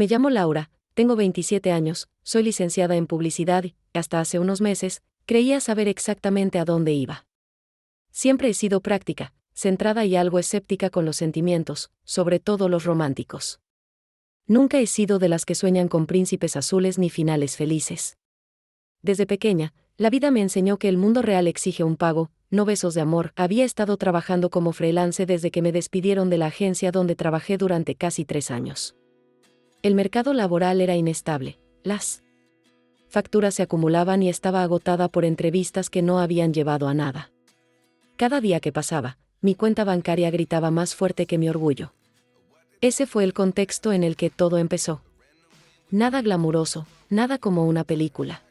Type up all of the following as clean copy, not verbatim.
Me llamo Laura, tengo 27 años, soy licenciada en publicidad y, hasta hace unos meses, creía saber exactamente a dónde iba. Siempre he sido práctica, centrada y algo escéptica con los sentimientos, sobre todo los románticos. Nunca he sido de las que sueñan con príncipes azules ni finales felices. Desde pequeña, la vida me enseñó que el mundo real exige un pago, no besos de amor. Había estado trabajando como freelance desde que me despidieron de la agencia donde trabajé durante casi 3 años. El mercado laboral era inestable, las facturas se acumulaban y estaba agotada por entrevistas que no habían llevado a nada. Cada día que pasaba, mi cuenta bancaria gritaba más fuerte que mi orgullo. Ese fue el contexto en el que todo empezó. Nada glamuroso, nada como una película.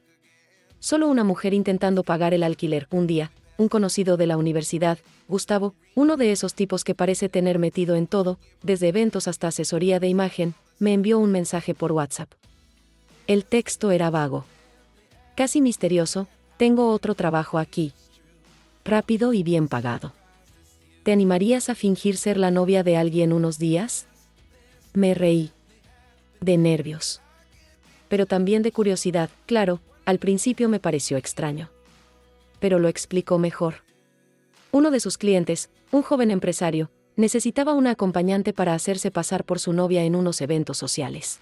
Solo una mujer intentando pagar el alquiler. Un día, un conocido de la universidad, Gustavo, uno de esos tipos que parece tener metido en todo, desde eventos hasta asesoría de imagen, me envió un mensaje por WhatsApp. El texto era vago. Casi misterioso: tengo otro trabajo aquí. Rápido y bien pagado. ¿Te animarías a fingir ser la novia de alguien unos días? Me reí. De nervios. Pero también de curiosidad, claro. Al principio me pareció extraño. Pero lo explicó mejor. Uno de sus clientes, un joven empresario, necesitaba una acompañante para hacerse pasar por su novia en unos eventos sociales.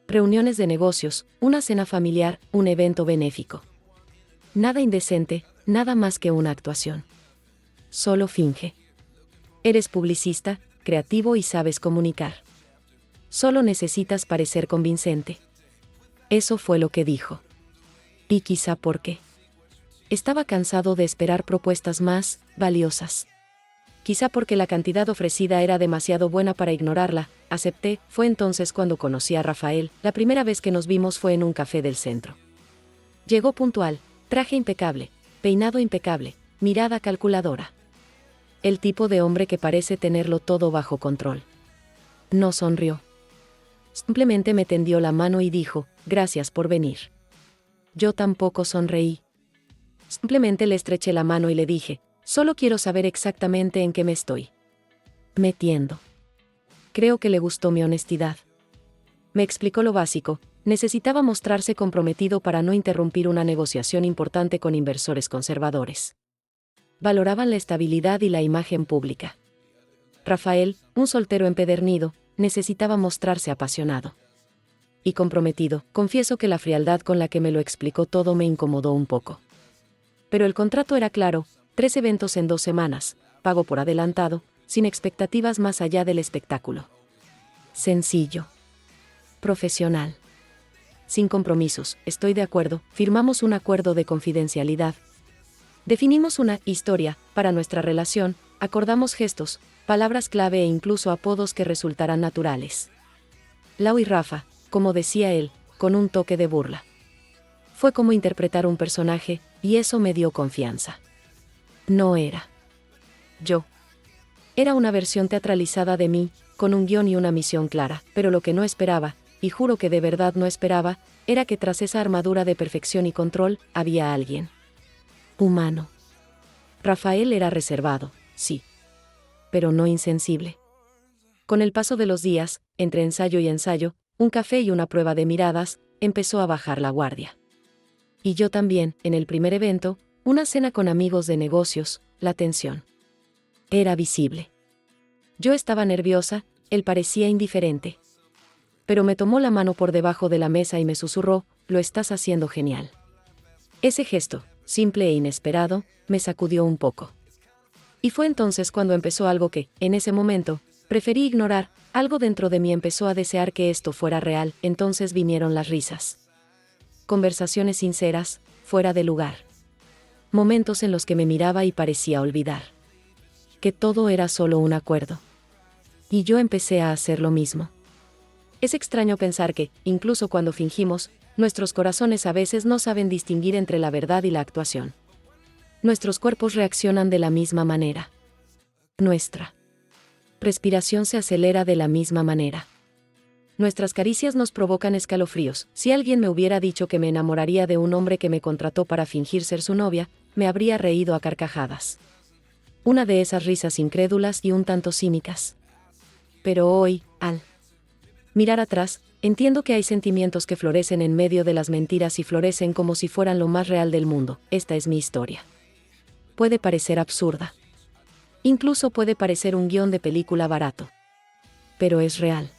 Reuniones de negocios, una cena familiar, un evento benéfico. Nada indecente, nada más que una actuación. Solo finge. Eres publicista, creativo y sabes comunicar. Solo necesitas parecer convincente. Eso fue lo que dijo. Y quizá porque estaba cansado de esperar propuestas más valiosas. Quizá porque la cantidad ofrecida era demasiado buena para ignorarla, acepté. Fue entonces cuando conocí a Rafael. La primera vez que nos vimos fue en un café del centro. Llegó puntual, traje impecable, peinado impecable, mirada calculadora. El tipo de hombre que parece tenerlo todo bajo control. No sonrió. Simplemente me tendió la mano y dijo: gracias por venir. Yo tampoco sonreí. Simplemente le estreché la mano y le dije: solo quiero saber exactamente en qué me estoy metiendo. Creo que le gustó mi honestidad. Me explicó lo básico: necesitaba mostrarse comprometido para no interrumpir una negociación importante con inversores conservadores. Valoraban la estabilidad y la imagen pública. Rafael, un soltero empedernido, necesitaba mostrarse apasionado y comprometido. Confieso que la frialdad con la que me lo explicó todo me incomodó un poco. Pero el contrato era claro: 3 eventos en 2 semanas, pago por adelantado, sin expectativas más allá del espectáculo. Sencillo. Profesional. Sin compromisos. Estoy de acuerdo. Firmamos un acuerdo de confidencialidad. Definimos una historia para nuestra relación, acordamos gestos, palabras clave e incluso apodos que resultarán naturales. Lau y Rafa, como decía él, con un toque de burla. Fue como interpretar un personaje, y eso me dio confianza. No era yo. Era una versión teatralizada de mí, con un guión y una misión clara, pero lo que no esperaba, y juro que de verdad no esperaba, era que tras esa armadura de perfección y control, había alguien humano. Rafael era reservado, sí, pero no insensible. Con el paso de los días, entre ensayo y ensayo, un café y una prueba de miradas, empezó a bajar la guardia. Y yo también. En el primer evento, una cena con amigos de negocios, la tensión era visible. Yo estaba nerviosa, él parecía indiferente. Pero me tomó la mano por debajo de la mesa y me susurró: lo estás haciendo genial. Ese gesto, simple e inesperado, me sacudió un poco. Y fue entonces cuando empezó algo que, en ese momento, preferí ignorar. Algo dentro de mí empezó a desear que esto fuera real. Entonces vinieron las risas. Conversaciones sinceras, fuera de lugar. Momentos en los que me miraba y parecía olvidar que todo era solo un acuerdo. Y yo empecé a hacer lo mismo. Es extraño pensar que, incluso cuando fingimos, nuestros corazones a veces no saben distinguir entre la verdad y la actuación. Nuestros cuerpos reaccionan de la misma manera. Nuestra respiración se acelera de la misma manera. Nuestras caricias nos provocan escalofríos. Si alguien me hubiera dicho que me enamoraría de un hombre que me contrató para fingir ser su novia, me habría reído a carcajadas. Una de esas risas incrédulas y un tanto cínicas. Pero hoy, al mirar atrás, Entiendo que hay sentimientos que florecen en medio de las mentiras y florecen como si fueran lo más real del mundo. Esta es mi historia. Puede parecer absurda. Incluso puede parecer un guión de película barato. Pero es real.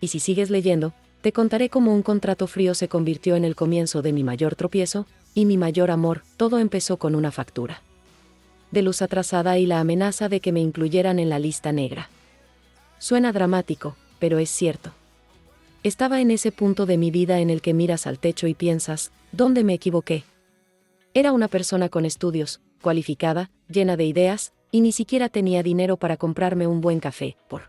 Y si sigues leyendo, te contaré cómo un contrato frío se convirtió en el comienzo de mi mayor tropiezo, y mi mayor amor. Todo empezó con una factura de luz atrasada y la amenaza de que me incluyeran en la lista negra. Suena dramático, pero es cierto. Estaba en ese punto de mi vida en el que miras al techo y piensas, ¿dónde me equivoqué? Era una persona con estudios, cualificada, llena de ideas, y ni siquiera tenía dinero para comprarme un buen café. Por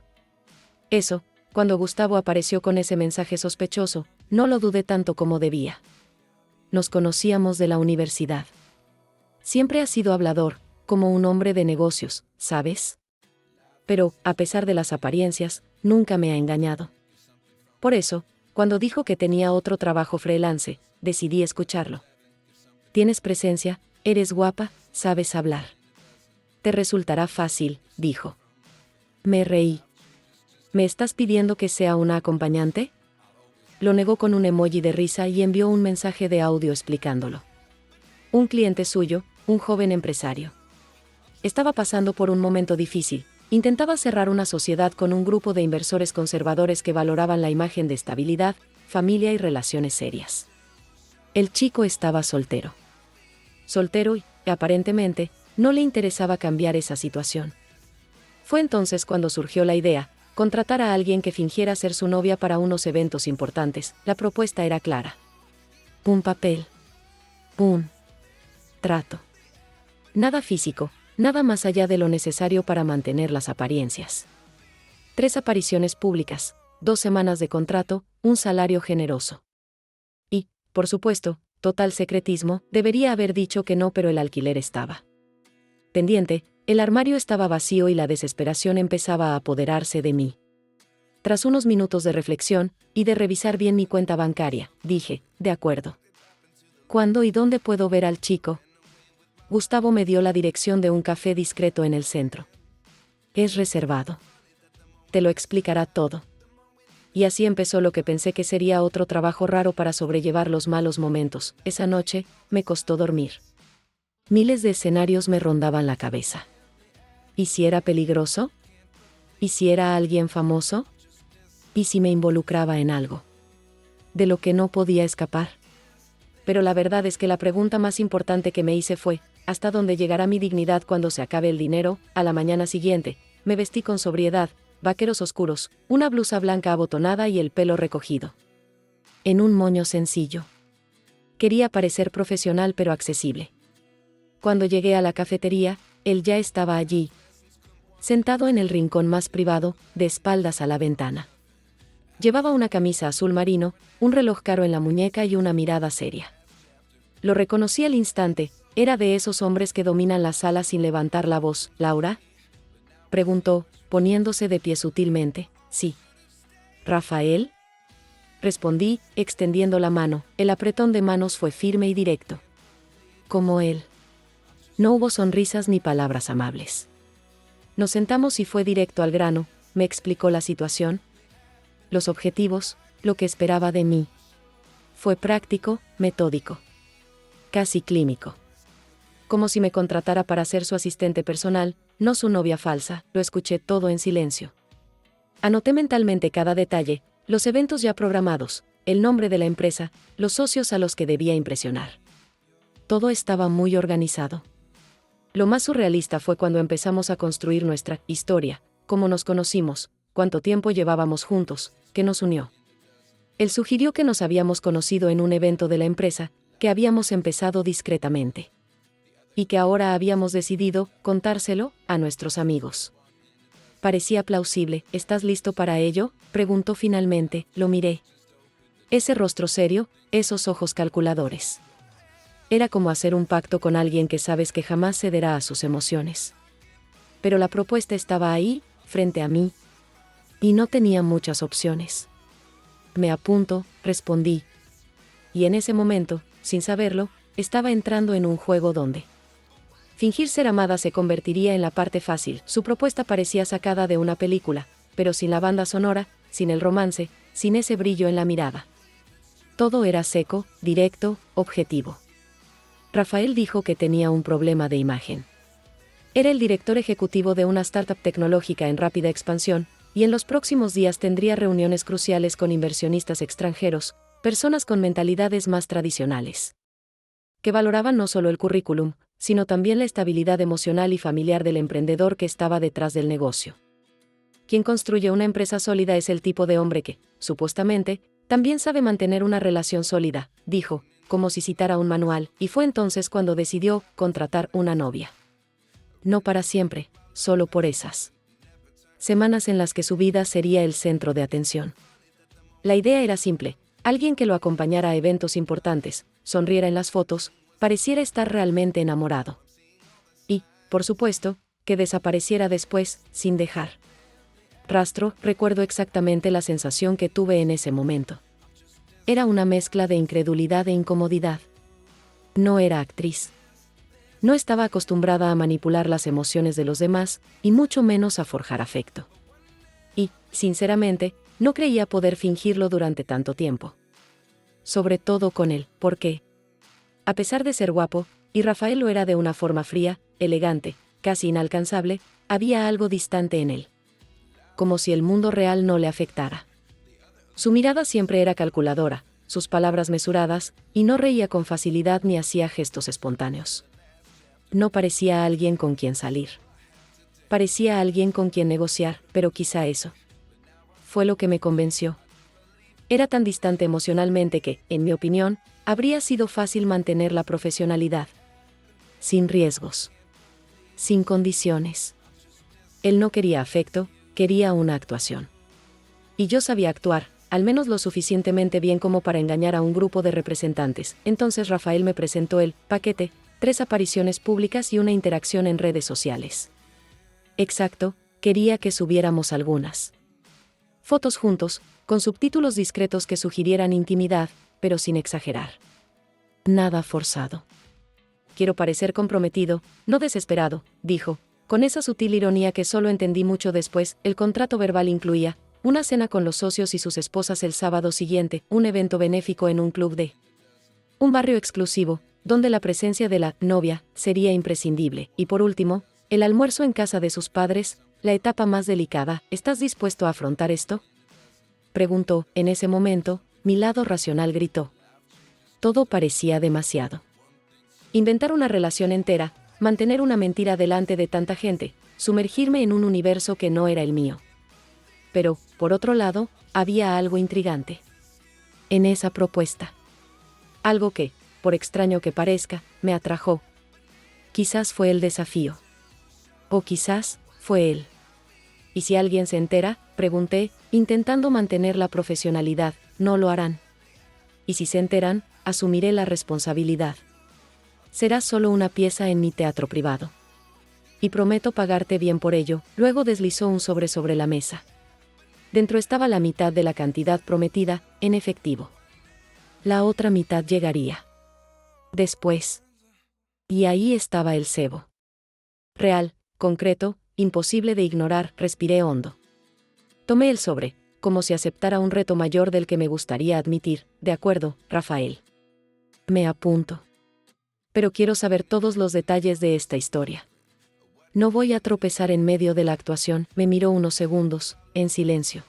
eso, cuando Gustavo apareció con ese mensaje sospechoso, no lo dudé tanto como debía. Nos conocíamos de la universidad. Siempre ha sido hablador, como un hombre de negocios, ¿sabes? Pero, a pesar de las apariencias, nunca me ha engañado. Por eso, cuando dijo que tenía otro trabajo freelance, decidí escucharlo. Tienes presencia, eres guapa, sabes hablar. Te resultará fácil, dijo. Me reí. ¿Me estás pidiendo que sea una acompañante? Lo negó con un emoji de risa y envió un mensaje de audio explicándolo. Un cliente suyo, un joven empresario. Estaba pasando por un momento difícil. Intentaba cerrar una sociedad con un grupo de inversores conservadores que valoraban la imagen de estabilidad, familia y relaciones serias. El chico estaba soltero. Soltero y, aparentemente, no le interesaba cambiar esa situación. Fue entonces cuando surgió la idea, contratar a alguien que fingiera ser su novia para unos eventos importantes. La propuesta era clara. Un papel. Un trato. Nada físico. Nada más allá de lo necesario para mantener las apariencias. 3 apariciones públicas, 2 semanas de contrato, un salario generoso. Y, por supuesto, total secretismo. Debería haber dicho que no, pero el alquiler estaba pendiente, el armario estaba vacío y la desesperación empezaba a apoderarse de mí. Tras unos minutos de reflexión, y de revisar bien mi cuenta bancaria, dije, de acuerdo. ¿Cuándo y dónde puedo ver al chico? Gustavo me dio la dirección de un café discreto en el centro. Es reservado. Te lo explicará todo. Y así empezó lo que pensé que sería otro trabajo raro para sobrellevar los malos momentos. Esa noche, me costó dormir. Miles de escenarios me rondaban la cabeza. ¿Y si era peligroso? ¿Y si era alguien famoso? ¿Y si me involucraba en algo de lo que no podía escapar? Pero la verdad es que la pregunta más importante que me hice fue, ¿hasta dónde llegará mi dignidad cuando se acabe el dinero? A la mañana siguiente, me vestí con sobriedad, vaqueros oscuros, una blusa blanca abotonada y el pelo recogido en un moño sencillo. Quería parecer profesional pero accesible. Cuando llegué a la cafetería, él ya estaba allí, sentado en el rincón más privado, de espaldas a la ventana. Llevaba una camisa azul marino, un reloj caro en la muñeca y una mirada seria. Lo reconocí al instante. Era de esos hombres que dominan la sala sin levantar la voz. ¿Laura?, preguntó, poniéndose de pie sutilmente. Sí. ¿Rafael?, respondí, extendiendo la mano. El apretón de manos fue firme y directo. Como él. No hubo sonrisas ni palabras amables. Nos sentamos y fue directo al grano. Me explicó la situación, los objetivos, lo que esperaba de mí. Fue práctico, metódico. Casi clínico. Como si me contratara para ser su asistente personal, no su novia falsa. Lo escuché todo en silencio. Anoté mentalmente cada detalle, los eventos ya programados, el nombre de la empresa, los socios a los que debía impresionar. Todo estaba muy organizado. Lo más surrealista fue cuando empezamos a construir nuestra historia, cómo nos conocimos, cuánto tiempo llevábamos juntos, qué nos unió. Él sugirió que nos habíamos conocido en un evento de la empresa, que habíamos empezado discretamente. Y que ahora habíamos decidido contárselo a nuestros amigos. Parecía plausible. ¿Estás listo para ello?, preguntó finalmente. Lo miré. Ese rostro serio, esos ojos calculadores. Era como hacer un pacto con alguien que sabes que jamás cederá a sus emociones. Pero la propuesta estaba ahí, frente a mí. Y no tenía muchas opciones. Me apunto, respondí. Y en ese momento, sin saberlo, estaba entrando en un juego donde fingir ser amada se convertiría en la parte fácil. Su propuesta parecía sacada de una película, pero sin la banda sonora, sin el romance, sin ese brillo en la mirada. Todo era seco, directo, objetivo. Rafael dijo que tenía un problema de imagen. Era el director ejecutivo de una startup tecnológica en rápida expansión, y en los próximos días tendría reuniones cruciales con inversionistas extranjeros, personas con mentalidades más tradicionales, que valoraban no solo el currículum, sino también la estabilidad emocional y familiar del emprendedor que estaba detrás del negocio. Quien construye una empresa sólida es el tipo de hombre que, supuestamente, también sabe mantener una relación sólida, dijo, como si citara un manual, y fue entonces cuando decidió contratar una novia. No para siempre, solo por esas semanas en las que su vida sería el centro de atención. La idea era simple: alguien que lo acompañara a eventos importantes, sonriera en las fotos, pareciera estar realmente enamorado. Y, por supuesto, que desapareciera después, sin dejar rastro. Recuerdo exactamente la sensación que tuve en ese momento. Era una mezcla de incredulidad e incomodidad. No era actriz. No estaba acostumbrada a manipular las emociones de los demás, y mucho menos a forjar afecto. Y, sinceramente, no creía poder fingirlo durante tanto tiempo. Sobre todo con él, porque, a pesar de ser guapo, y Rafael lo era de una forma fría, elegante, casi inalcanzable, había algo distante en él. Como si el mundo real no le afectara. Su mirada siempre era calculadora, sus palabras mesuradas, y no reía con facilidad ni hacía gestos espontáneos. No parecía alguien con quien salir. Parecía alguien con quien negociar, pero quizá eso fue lo que me convenció. Era tan distante emocionalmente que, en mi opinión, habría sido fácil mantener la profesionalidad. Sin riesgos. Sin condiciones. Él no quería afecto, quería una actuación. Y yo sabía actuar, al menos lo suficientemente bien como para engañar a un grupo de representantes. Entonces Rafael me presentó el paquete: 3 apariciones públicas y una interacción en redes sociales. Exacto, quería que subiéramos algunas fotos juntos, con subtítulos discretos que sugirieran intimidad, pero sin exagerar. Nada forzado. Quiero parecer comprometido, no desesperado, dijo, con esa sutil ironía que solo entendí mucho después. El contrato verbal incluía una cena con los socios y sus esposas el sábado siguiente, un evento benéfico en un club de un barrio exclusivo, donde la presencia de la novia sería imprescindible, y por último, el almuerzo en casa de sus padres, la etapa más delicada. ¿Estás dispuesto a afrontar esto?, preguntó. En ese momento, mi lado racional gritó. Todo parecía demasiado. Inventar una relación entera, mantener una mentira delante de tanta gente, sumergirme en un universo que no era el mío. Pero, por otro lado, había algo intrigante en esa propuesta. Algo que, por extraño que parezca, me atrajo. Quizás fue el desafío. O quizás fue él. ¿Y si alguien se entera?, pregunté, intentando mantener la profesionalidad. No lo harán. Y si se enteran, asumiré la responsabilidad. Serás solo una pieza en mi teatro privado. Y prometo pagarte bien por ello. Luego deslizó un sobre la mesa. Dentro estaba la mitad de la cantidad prometida, en efectivo. La otra mitad llegaría después. Y ahí estaba el cebo. Real, concreto, imposible de ignorar. Respiré hondo. Tomé el sobre, como si aceptara un reto mayor del que me gustaría admitir. De acuerdo, Rafael. Me apunto. Pero quiero saber todos los detalles de esta historia. No voy a tropezar en medio de la actuación. Me miró unos segundos, en silencio.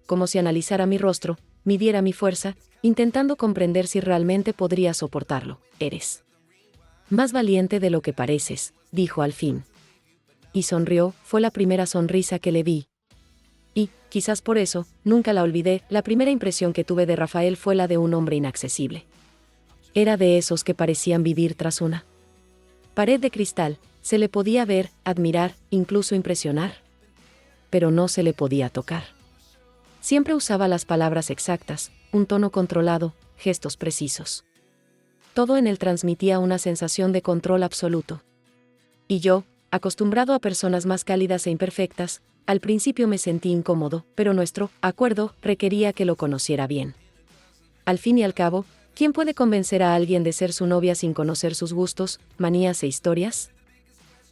Como si analizara mi rostro, midiera mi fuerza, intentando comprender si realmente podría soportarlo. Eres más valiente de lo que pareces, dijo al fin. Y sonrió. Fue la primera sonrisa que le vi. Y, quizás por eso, nunca la olvidé. La primera impresión que tuve de Rafael fue la de un hombre inaccesible. Era de esos que parecían vivir tras una pared de cristal. Se le podía ver, admirar, incluso impresionar. Pero no se le podía tocar. Siempre usaba las palabras exactas, un tono controlado, gestos precisos. Todo en él transmitía una sensación de control absoluto. Y yo, acostumbrado a personas más cálidas e imperfectas, al principio me sentí incómodo, pero nuestro acuerdo requería que lo conociera bien. Al fin y al cabo, ¿quién puede convencer a alguien de ser su novia sin conocer sus gustos, manías e historias?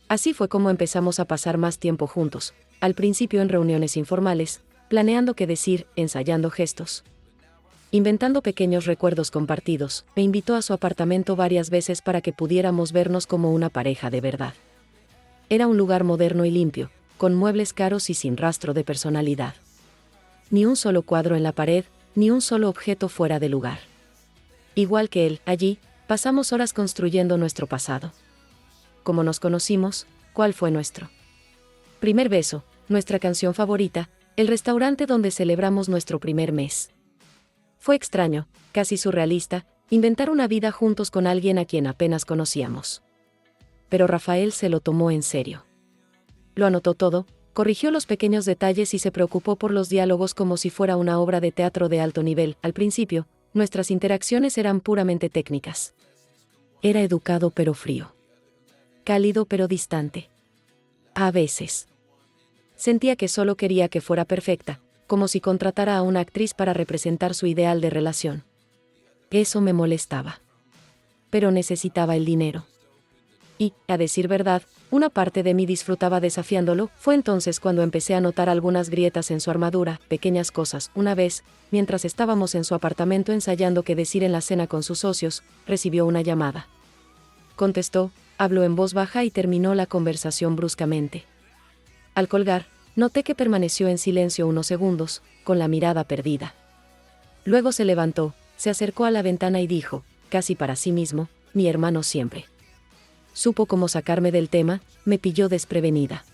Así fue como empezamos a pasar más tiempo juntos, al principio en reuniones informales, planeando qué decir, ensayando gestos, inventando pequeños recuerdos compartidos. Me invitó a su apartamento varias veces para que pudiéramos vernos como una pareja de verdad. Era un lugar moderno y limpio, con muebles caros y sin rastro de personalidad. Ni un solo cuadro en la pared, ni un solo objeto fuera de lugar. Igual que él, allí, pasamos horas construyendo nuestro pasado. ¿Cómo nos conocimos? ¿Cuál fue nuestro primer beso? Nuestra canción favorita, el restaurante donde celebramos nuestro primer mes. Fue extraño, casi surrealista, inventar una vida juntos con alguien a quien apenas conocíamos. Pero Rafael se lo tomó en serio. Lo anotó todo, corrigió los pequeños detalles y se preocupó por los diálogos como si fuera una obra de teatro de alto nivel. Al principio, nuestras interacciones eran puramente técnicas. Era educado pero frío. Cálido pero distante. A veces. Sentía que solo quería que fuera perfecta, como si contratara a una actriz para representar su ideal de relación. Eso me molestaba. Pero necesitaba el dinero. Y, a decir verdad, una parte de mí disfrutaba desafiándolo. Fue entonces cuando empecé a notar algunas grietas en su armadura, pequeñas cosas. Una vez, mientras estábamos en su apartamento ensayando qué decir en la cena con sus socios, recibió una llamada. Contestó, habló en voz baja y terminó la conversación bruscamente. Al colgar, noté que permaneció en silencio unos segundos, con la mirada perdida. Luego se levantó, se acercó a la ventana y dijo, casi para sí mismo, mi hermano siempre supo cómo sacarme del tema, me pilló desprevenida.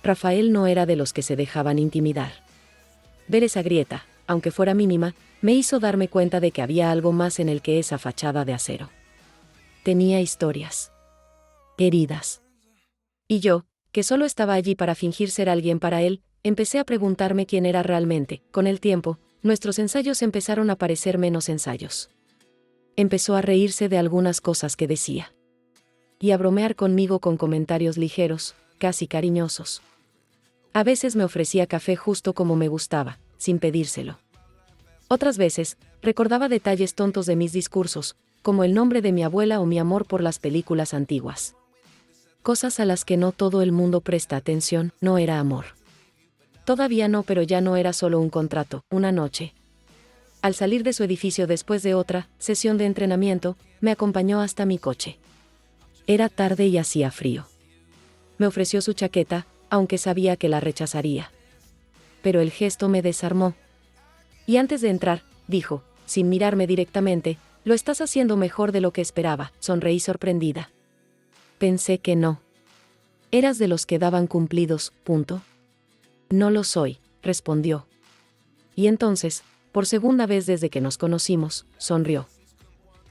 Rafael no era de los que se dejaban intimidar. Ver esa grieta, aunque fuera mínima, me hizo darme cuenta de que había algo más en él que esa fachada de acero. Tenía historias. Heridas. Y yo, que solo estaba allí para fingir ser alguien para él, empecé a preguntarme quién era realmente. Con el tiempo, nuestros ensayos empezaron a parecer menos ensayos. Empezó a reírse de algunas cosas que decía. Y a bromear conmigo con comentarios ligeros, casi cariñosos. A veces me ofrecía café justo como me gustaba, sin pedírselo. Otras veces, recordaba detalles tontos de mis discursos, como el nombre de mi abuela o mi amor por las películas antiguas. Cosas a las que no todo el mundo presta atención. No era amor. Todavía no, pero ya no era solo un contrato. Una noche, al salir de su edificio después de otra sesión de entrenamiento, me acompañó hasta mi coche. Era tarde y hacía frío. Me ofreció su chaqueta, aunque sabía que la rechazaría. Pero el gesto me desarmó. Y antes de entrar, dijo, sin mirarme directamente, lo estás haciendo mejor de lo que esperaba. Sonreí sorprendida. Pensé que no. Eras de los que daban cumplidos, punto. No lo soy, respondió. Y entonces, por segunda vez desde que nos conocimos, sonrió.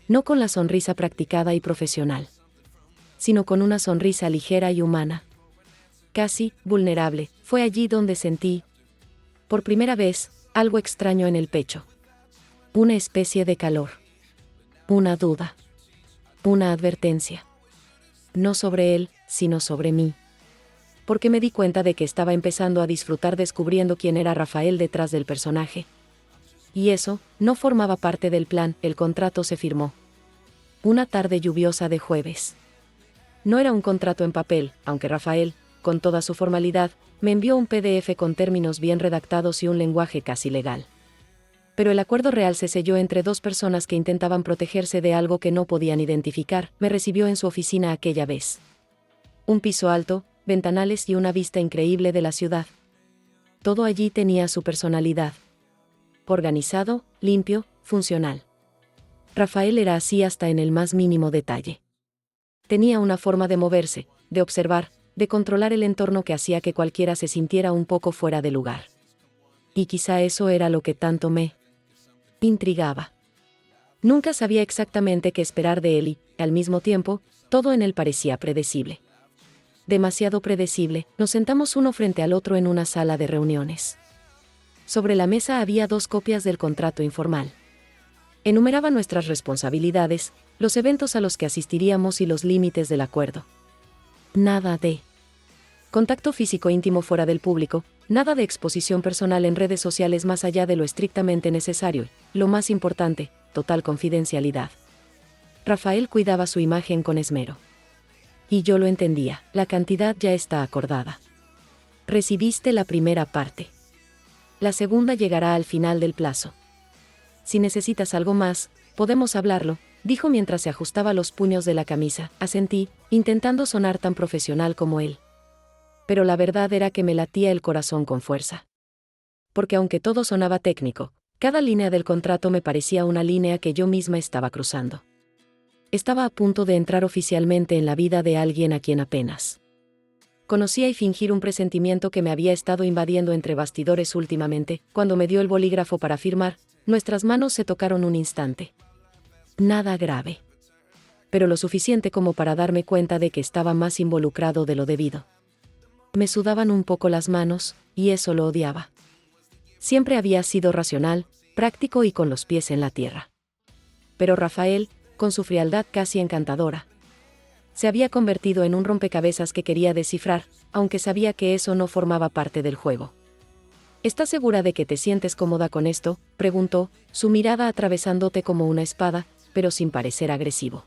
No con la sonrisa practicada y profesional, sino con una sonrisa ligera y humana. Casi vulnerable. Fue allí donde sentí, por primera vez, algo extraño en el pecho. Una especie de calor. Una duda. Una advertencia. No sobre él, sino sobre mí. Porque me di cuenta de que estaba empezando a disfrutar descubriendo quién era Rafael detrás del personaje. Y eso, no formaba parte del plan. El contrato se firmó. Una tarde lluviosa de jueves. No era un contrato en papel, aunque Rafael, con toda su formalidad, me envió un PDF con términos bien redactados y un lenguaje casi legal. Pero el acuerdo real se selló entre dos personas que intentaban protegerse de algo que no podían identificar. Me recibió en su oficina aquella vez. Un piso alto, ventanales y una vista increíble de la ciudad. Todo allí tenía su personalidad. Organizado, limpio, funcional. Rafael era así hasta en el más mínimo detalle. Tenía una forma de moverse, de observar, de controlar el entorno que hacía que cualquiera se sintiera un poco fuera de lugar. Y quizá eso era lo que tanto me intrigaba. Nunca sabía exactamente qué esperar de él y, al mismo tiempo, todo en él parecía predecible. Demasiado predecible. Nos sentamos uno frente al otro en una sala de reuniones. Sobre la mesa había 2 copias del contrato informal. Enumeraba nuestras responsabilidades, los eventos a los que asistiríamos y los límites del acuerdo. Nada de contacto físico íntimo fuera del público, nada de exposición personal en redes sociales más allá de lo estrictamente necesario, lo más importante, total confidencialidad. Rafael cuidaba su imagen con esmero. Y yo lo entendía, la cantidad ya está acordada. Recibiste la primera parte. La segunda llegará al final del plazo. Si necesitas algo más, podemos hablarlo, dijo mientras se ajustaba los puños de la camisa. Asentí, intentando sonar tan profesional como él. Pero la verdad era que me latía el corazón con fuerza. Porque aunque todo sonaba técnico, cada línea del contrato me parecía una línea que yo misma estaba cruzando. Estaba a punto de entrar oficialmente en la vida de alguien a quien apenas conocía y fingir un presentimiento que me había estado invadiendo entre bastidores últimamente. Cuando me dio el bolígrafo para firmar, nuestras manos se tocaron un instante. Nada grave. Pero lo suficiente como para darme cuenta de que estaba más involucrado de lo debido. Me sudaban un poco las manos, y eso lo odiaba. Siempre había sido racional, práctico y con los pies en la tierra. Pero Rafael, con su frialdad casi encantadora, se había convertido en un rompecabezas que quería descifrar, aunque sabía que eso no formaba parte del juego. ¿Estás segura de que te sientes cómoda con esto?, preguntó, su mirada atravesándote como una espada, pero sin parecer agresivo.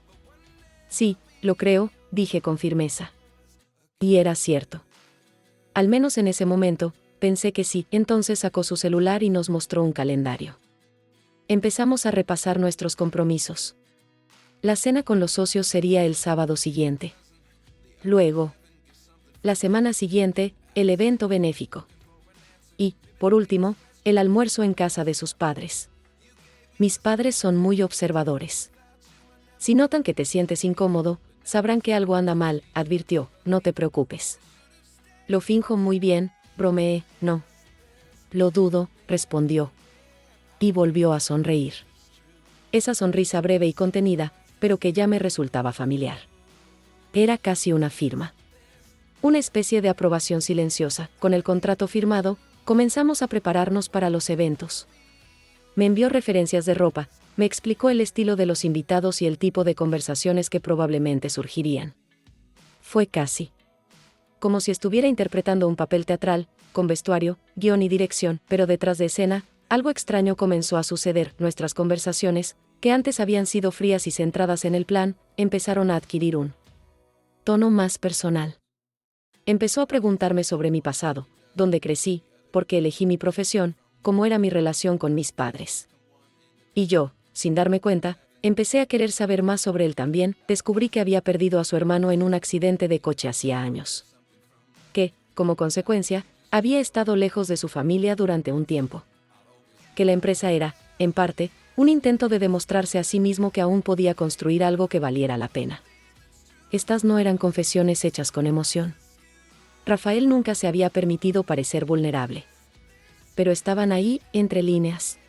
Sí, lo creo, dije con firmeza. Y era cierto. Al menos en ese momento, pensé que sí. Entonces sacó su celular y nos mostró un calendario. Empezamos a repasar nuestros compromisos. La cena con los socios sería el sábado siguiente. Luego, la semana siguiente, el evento benéfico. Y, por último, el almuerzo en casa de sus padres. Mis padres son muy observadores. Si notan que te sientes incómodo, sabrán que algo anda mal, advirtió. No te preocupes. Lo finjo muy bien, bromeé. No. Lo dudo, respondió. Y volvió a sonreír. Esa sonrisa breve y contenida, pero que ya me resultaba familiar. Era casi una firma. Una especie de aprobación silenciosa. Con el contrato firmado, comenzamos a prepararnos para los eventos. Me envió referencias de ropa, me explicó el estilo de los invitados y el tipo de conversaciones que probablemente surgirían. Fue casi como si estuviera interpretando un papel teatral, con vestuario, guión y dirección, pero detrás de escena, algo extraño comenzó a suceder. Nuestras conversaciones, que antes habían sido frías y centradas en el plan, empezaron a adquirir un tono más personal. Empezó a preguntarme sobre mi pasado, dónde crecí, por qué elegí mi profesión, cómo era mi relación con mis padres. Y yo, sin darme cuenta, empecé a querer saber más sobre él también. Descubrí que había perdido a su hermano en un accidente de coche hacía años. Que, como consecuencia, había estado lejos de su familia durante un tiempo. Que la empresa era, en parte, un intento de demostrarse a sí mismo que aún podía construir algo que valiera la pena. Estas no eran confesiones hechas con emoción. Rafael nunca se había permitido parecer vulnerable. Pero estaban ahí, entre líneas.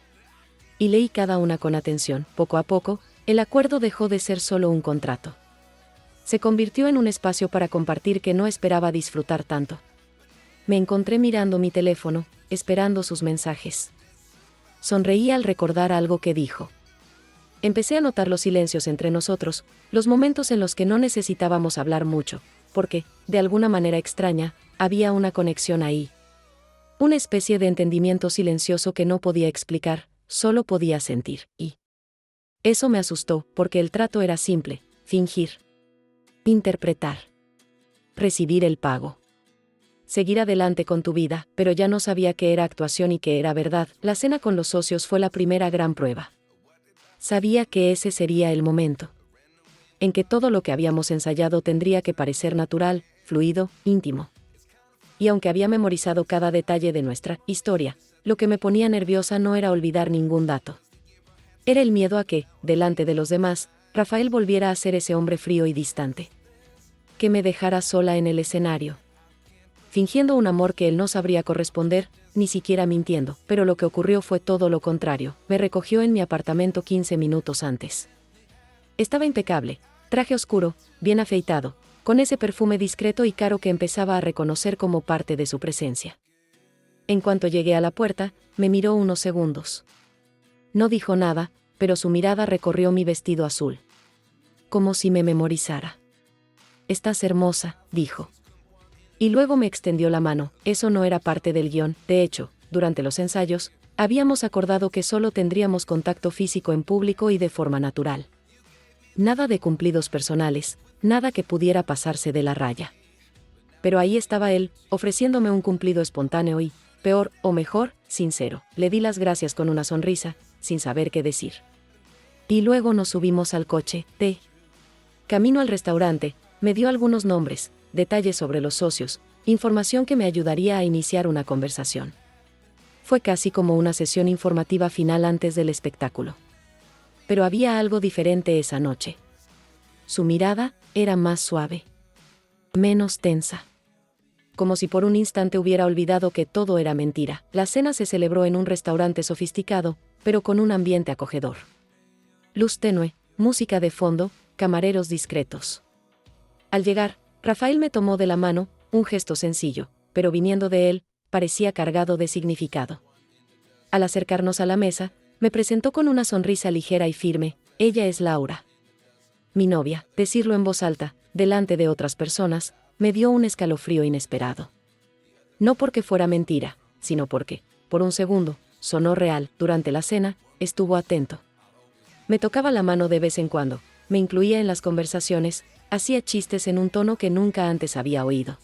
Y leí cada una con atención. Poco a poco, el acuerdo dejó de ser solo un contrato. Se convirtió en un espacio para compartir que no esperaba disfrutar tanto. Me encontré mirando mi teléfono, esperando sus mensajes. Sonreí al recordar algo que dijo. Empecé a notar los silencios entre nosotros, los momentos en los que no necesitábamos hablar mucho, porque, de alguna manera extraña, había una conexión ahí. Una especie de entendimiento silencioso que no podía explicar, solo podía sentir, y eso me asustó, porque el trato era simple: fingir, interpretar, recibir el pago, seguir adelante con tu vida. Pero ya no sabía qué era actuación y qué era verdad. La cena con los socios fue la primera gran prueba. Sabía que ese sería el momento en que todo lo que habíamos ensayado tendría que parecer natural, fluido, íntimo. Y aunque había memorizado cada detalle de nuestra historia, lo que me ponía nerviosa no era olvidar ningún dato. Era el miedo a que, delante de los demás, Rafael volviera a ser ese hombre frío y distante. Que me dejara sola en el escenario, fingiendo un amor que él no sabría corresponder, ni siquiera mintiendo. Pero lo que ocurrió fue todo lo contrario. Me recogió en mi apartamento 15 minutos antes. Estaba impecable, traje oscuro, bien afeitado, con ese perfume discreto y caro que empezaba a reconocer como parte de su presencia. En cuanto llegué a la puerta, me miró unos segundos. No dijo nada, pero su mirada recorrió mi vestido azul. Como si me memorizara. «Estás hermosa», dijo. Y luego me extendió la mano. Eso no era parte del guión. De hecho, durante los ensayos, habíamos acordado que solo tendríamos contacto físico en público y de forma natural. Nada de cumplidos personales, nada que pudiera pasarse de la raya. Pero ahí estaba él, ofreciéndome un cumplido espontáneo y, peor o mejor, sincero. Le di las gracias con una sonrisa, sin saber qué decir. Y luego nos subimos al coche. De camino al restaurante, me dio algunos nombres, detalles sobre los socios, información que me ayudaría a iniciar una conversación. Fue casi como una sesión informativa final antes del espectáculo. Pero había algo diferente esa noche. Su mirada era más suave, menos tensa. Como si por un instante hubiera olvidado que todo era mentira. La cena se celebró en un restaurante sofisticado, pero con un ambiente acogedor. Luz tenue, música de fondo, camareros discretos. Al llegar, Rafael me tomó de la mano, un gesto sencillo, pero viniendo de él, parecía cargado de significado. Al acercarnos a la mesa, me presentó con una sonrisa ligera y firme: ella es Laura. Mi novia. Decirlo en voz alta, delante de otras personas, me dio un escalofrío inesperado. No porque fuera mentira, sino porque, por un segundo, sonó real. Durante la cena, estuvo atento. Me tocaba la mano de vez en cuando, me incluía en las conversaciones, hacía chistes en un tono que nunca antes había oído.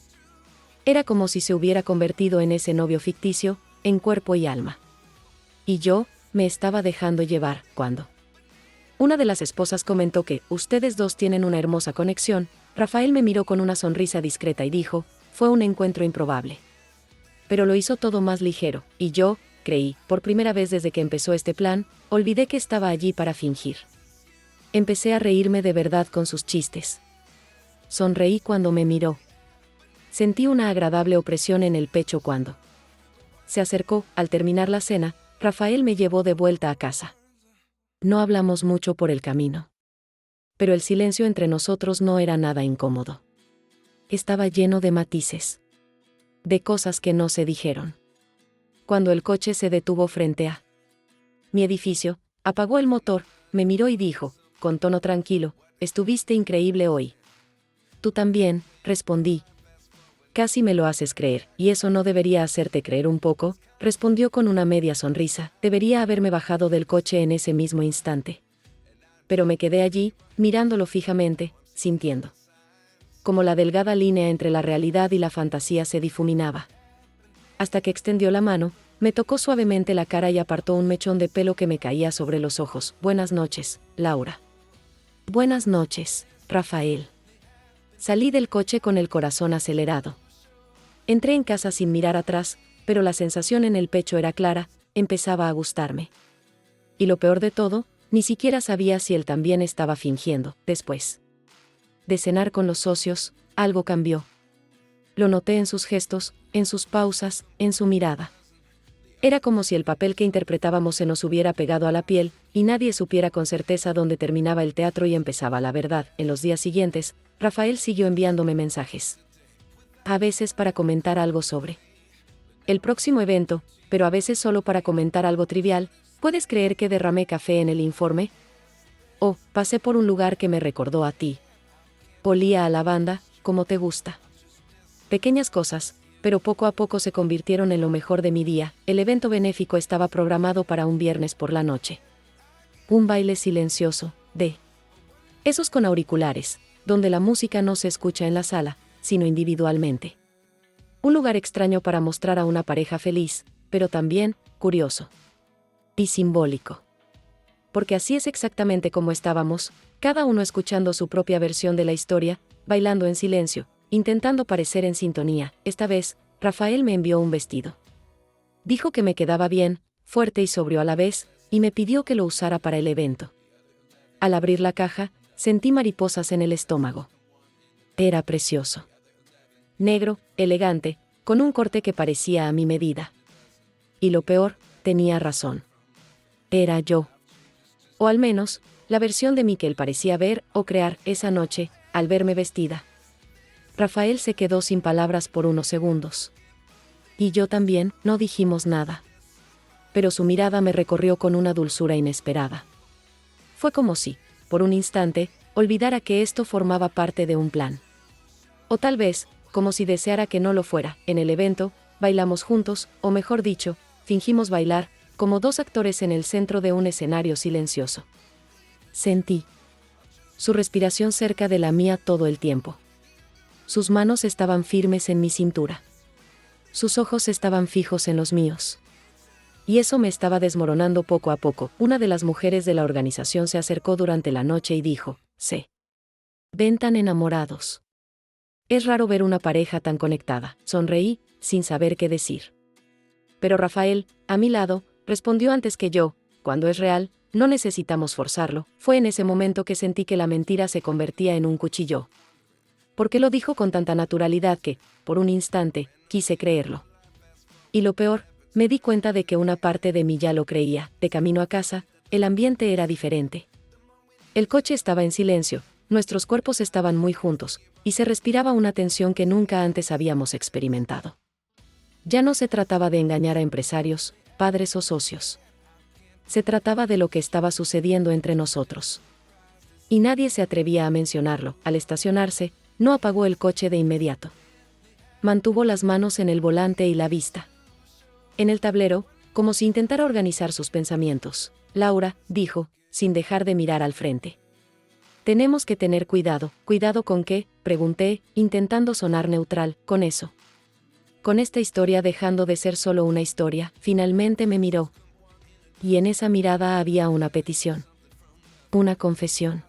Era como si se hubiera convertido en ese novio ficticio, en cuerpo y alma. Y yo, me estaba dejando llevar, cuando una de las esposas comentó que ustedes dos tienen una hermosa conexión. Rafael me miró con una sonrisa discreta y dijo: fue un encuentro improbable. Pero lo hizo todo más ligero, y yo, creí, por primera vez desde que empezó este plan, olvidé que estaba allí para fingir. Empecé a reírme de verdad con sus chistes. Sonreí cuando me miró. Sentí una agradable opresión en el pecho cuando se acercó. Al terminar la cena, Rafael me llevó de vuelta a casa. No hablamos mucho por el camino. Pero el silencio entre nosotros no era nada incómodo. Estaba lleno de matices. De cosas que no se dijeron. Cuando el coche se detuvo frente a mi edificio, apagó el motor, me miró y dijo, con tono tranquilo: estuviste increíble hoy. Tú también, respondí. Casi me lo haces creer, y eso no debería hacerte creer un poco, respondió con una media sonrisa. Debería haberme bajado del coche en ese mismo instante. Pero me quedé allí, mirándolo fijamente, sintiendo como la delgada línea entre la realidad y la fantasía se difuminaba. Hasta que extendió la mano, me tocó suavemente la cara y apartó un mechón de pelo que me caía sobre los ojos. Buenas noches, Laura. Buenas noches, Rafael. Salí del coche con el corazón acelerado. Entré en casa sin mirar atrás, pero la sensación en el pecho era clara, empezaba a gustarme. Y lo peor de todo, ni siquiera sabía si él también estaba fingiendo. Después de cenar con los socios, algo cambió. Lo noté en sus gestos, en sus pausas, en su mirada. Era como si el papel que interpretábamos se nos hubiera pegado a la piel, y nadie supiera con certeza dónde terminaba el teatro y empezaba la verdad. En los días siguientes, Rafael siguió enviándome mensajes. A veces para comentar algo sobre el próximo evento, pero a veces solo para comentar algo trivial. ¿Puedes creer que derramé café en el informe? O, pasé por un lugar que me recordó a ti. Olía a lavanda, como te gusta. Pequeñas cosas, pero poco a poco se convirtieron en lo mejor de mi día. El evento benéfico estaba programado para un viernes por la noche. Un baile silencioso, de esos con auriculares, donde la música no se escucha en la sala, sino individualmente. Un lugar extraño para mostrar a una pareja feliz, pero también curioso. Y simbólico. Porque así es exactamente como estábamos, cada uno escuchando su propia versión de la historia, bailando en silencio, intentando parecer en sintonía. Esta vez, Rafael me envió un vestido. Dijo que me quedaba bien, fuerte y sobrio a la vez, y me pidió que lo usara para el evento. Al abrir la caja, sentí mariposas en el estómago. Era precioso. Negro, elegante, con un corte que parecía a mi medida. Y lo peor, tenía razón. Era yo. O al menos, la versión de mí que él parecía ver o crear esa noche, al verme vestida. Rafael se quedó sin palabras por unos segundos. Y yo también, no dijimos nada. Pero su mirada me recorrió con una dulzura inesperada. Fue como si, por un instante, olvidara que esto formaba parte de un plan. O tal vez, como si deseara que no lo fuera. En el evento, bailamos juntos, o mejor dicho, fingimos bailar, como dos actores en el centro de un escenario silencioso. Sentí su respiración cerca de la mía todo el tiempo. Sus manos estaban firmes en mi cintura. Sus ojos estaban fijos en los míos. Y eso me estaba desmoronando poco a poco. Una de las mujeres de la organización se acercó durante la noche y dijo, se ven tan enamorados. Es raro ver una pareja tan conectada. Sonreí, sin saber qué decir. Pero Rafael, a mi lado, respondió antes que yo, cuando es real, no necesitamos forzarlo. Fue en ese momento que sentí que la mentira se convertía en un cuchillo. Porque lo dijo con tanta naturalidad que, por un instante, quise creerlo. Y lo peor, me di cuenta de que una parte de mí ya lo creía. De camino a casa, el ambiente era diferente. El coche estaba en silencio, nuestros cuerpos estaban muy juntos, y se respiraba una tensión que nunca antes habíamos experimentado. Ya no se trataba de engañar a empresarios, padres o socios. Se trataba de lo que estaba sucediendo entre nosotros. Y nadie se atrevía a mencionarlo. Al estacionarse, no apagó el coche de inmediato. Mantuvo las manos en el volante y la vista en el tablero, como si intentara organizar sus pensamientos. Laura, dijo, sin dejar de mirar al frente. Tenemos que tener cuidado. ¿Cuidado con qué?, pregunté, intentando sonar neutral. Con eso. Con esta historia dejando de ser solo una historia. Finalmente me miró. Y en esa mirada había una petición. Una confesión.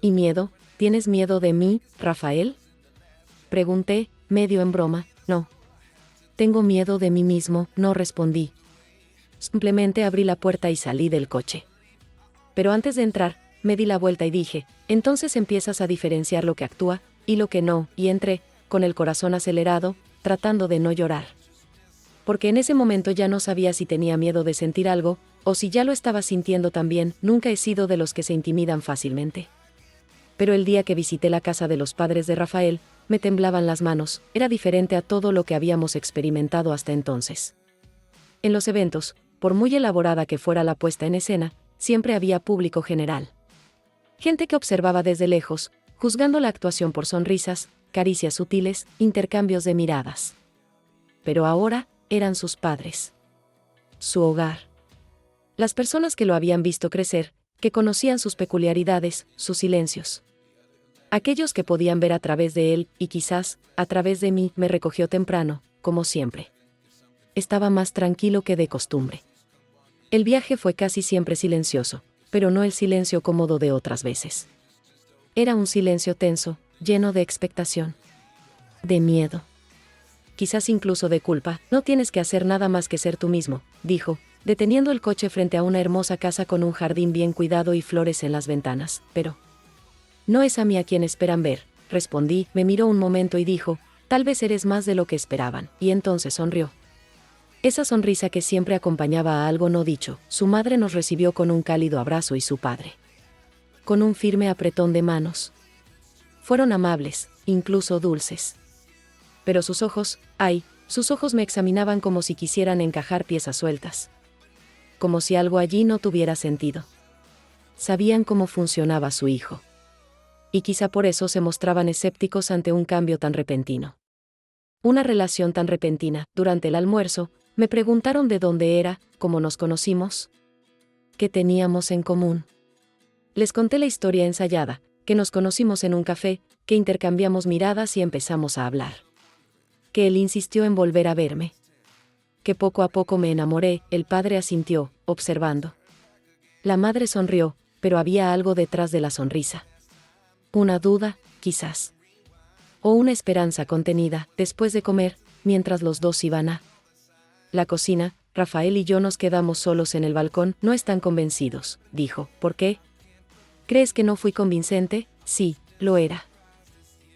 ¿Y miedo? ¿Tienes miedo de mí, Rafael?, pregunté, medio en broma. No. Tengo miedo de mí mismo, no respondí. Simplemente abrí la puerta y salí del coche. Pero antes de entrar, me di la vuelta y dije, entonces empiezas a diferenciar lo que actúa, y lo que no, y entré, con el corazón acelerado, tratando de no llorar. Porque en ese momento ya no sabía si tenía miedo de sentir algo, o si ya lo estaba sintiendo también. Nunca he sido de los que se intimidan fácilmente. Pero el día que visité la casa de los padres de Rafael, me temblaban las manos. Era diferente a todo lo que habíamos experimentado hasta entonces. En los eventos, por muy elaborada que fuera la puesta en escena, siempre había público general. Gente que observaba desde lejos, juzgando la actuación por sonrisas, caricias sutiles, intercambios de miradas. Pero ahora, eran sus padres. Su hogar. Las personas que lo habían visto crecer, que conocían sus peculiaridades, sus silencios. Aquellos que podían ver a través de él, y quizás, a través de mí. Me recogió temprano, como siempre. Estaba más tranquilo que de costumbre. El viaje fue casi siempre silencioso, pero no el silencio cómodo de otras veces. Era un silencio tenso, lleno de expectación. De miedo. Quizás incluso de culpa. No tienes que hacer nada más que ser tú mismo, dijo, deteniendo el coche frente a una hermosa casa con un jardín bien cuidado y flores en las ventanas. Pero no es a mí a quien esperan ver, respondí. Me miró un momento y dijo, tal vez eres más de lo que esperaban, y entonces sonrió. Esa sonrisa que siempre acompañaba a algo no dicho. Su madre nos recibió con un cálido abrazo y su padre con un firme apretón de manos. Fueron amables, incluso dulces. Pero sus ojos, sus ojos me examinaban como si quisieran encajar piezas sueltas. Como si algo allí no tuviera sentido. Sabían cómo funcionaba su hijo. Y quizá por eso se mostraban escépticos ante un cambio tan repentino. Una relación tan repentina. Durante el almuerzo, me preguntaron de dónde era, cómo nos conocimos, qué teníamos en común. Les conté la historia ensayada, que nos conocimos en un café, que intercambiamos miradas y empezamos a hablar. Que él insistió en volver a verme. Que poco a poco me enamoré. El padre asintió, observando. La madre sonrió, pero había algo detrás de la sonrisa. Una duda, quizás. O una esperanza contenida. Después de comer, mientras los dos iban a la cocina, Rafael y yo nos quedamos solos en el balcón. No están convencidos, dijo. ¿Por qué? ¿Crees que no fui convincente? Sí, lo era.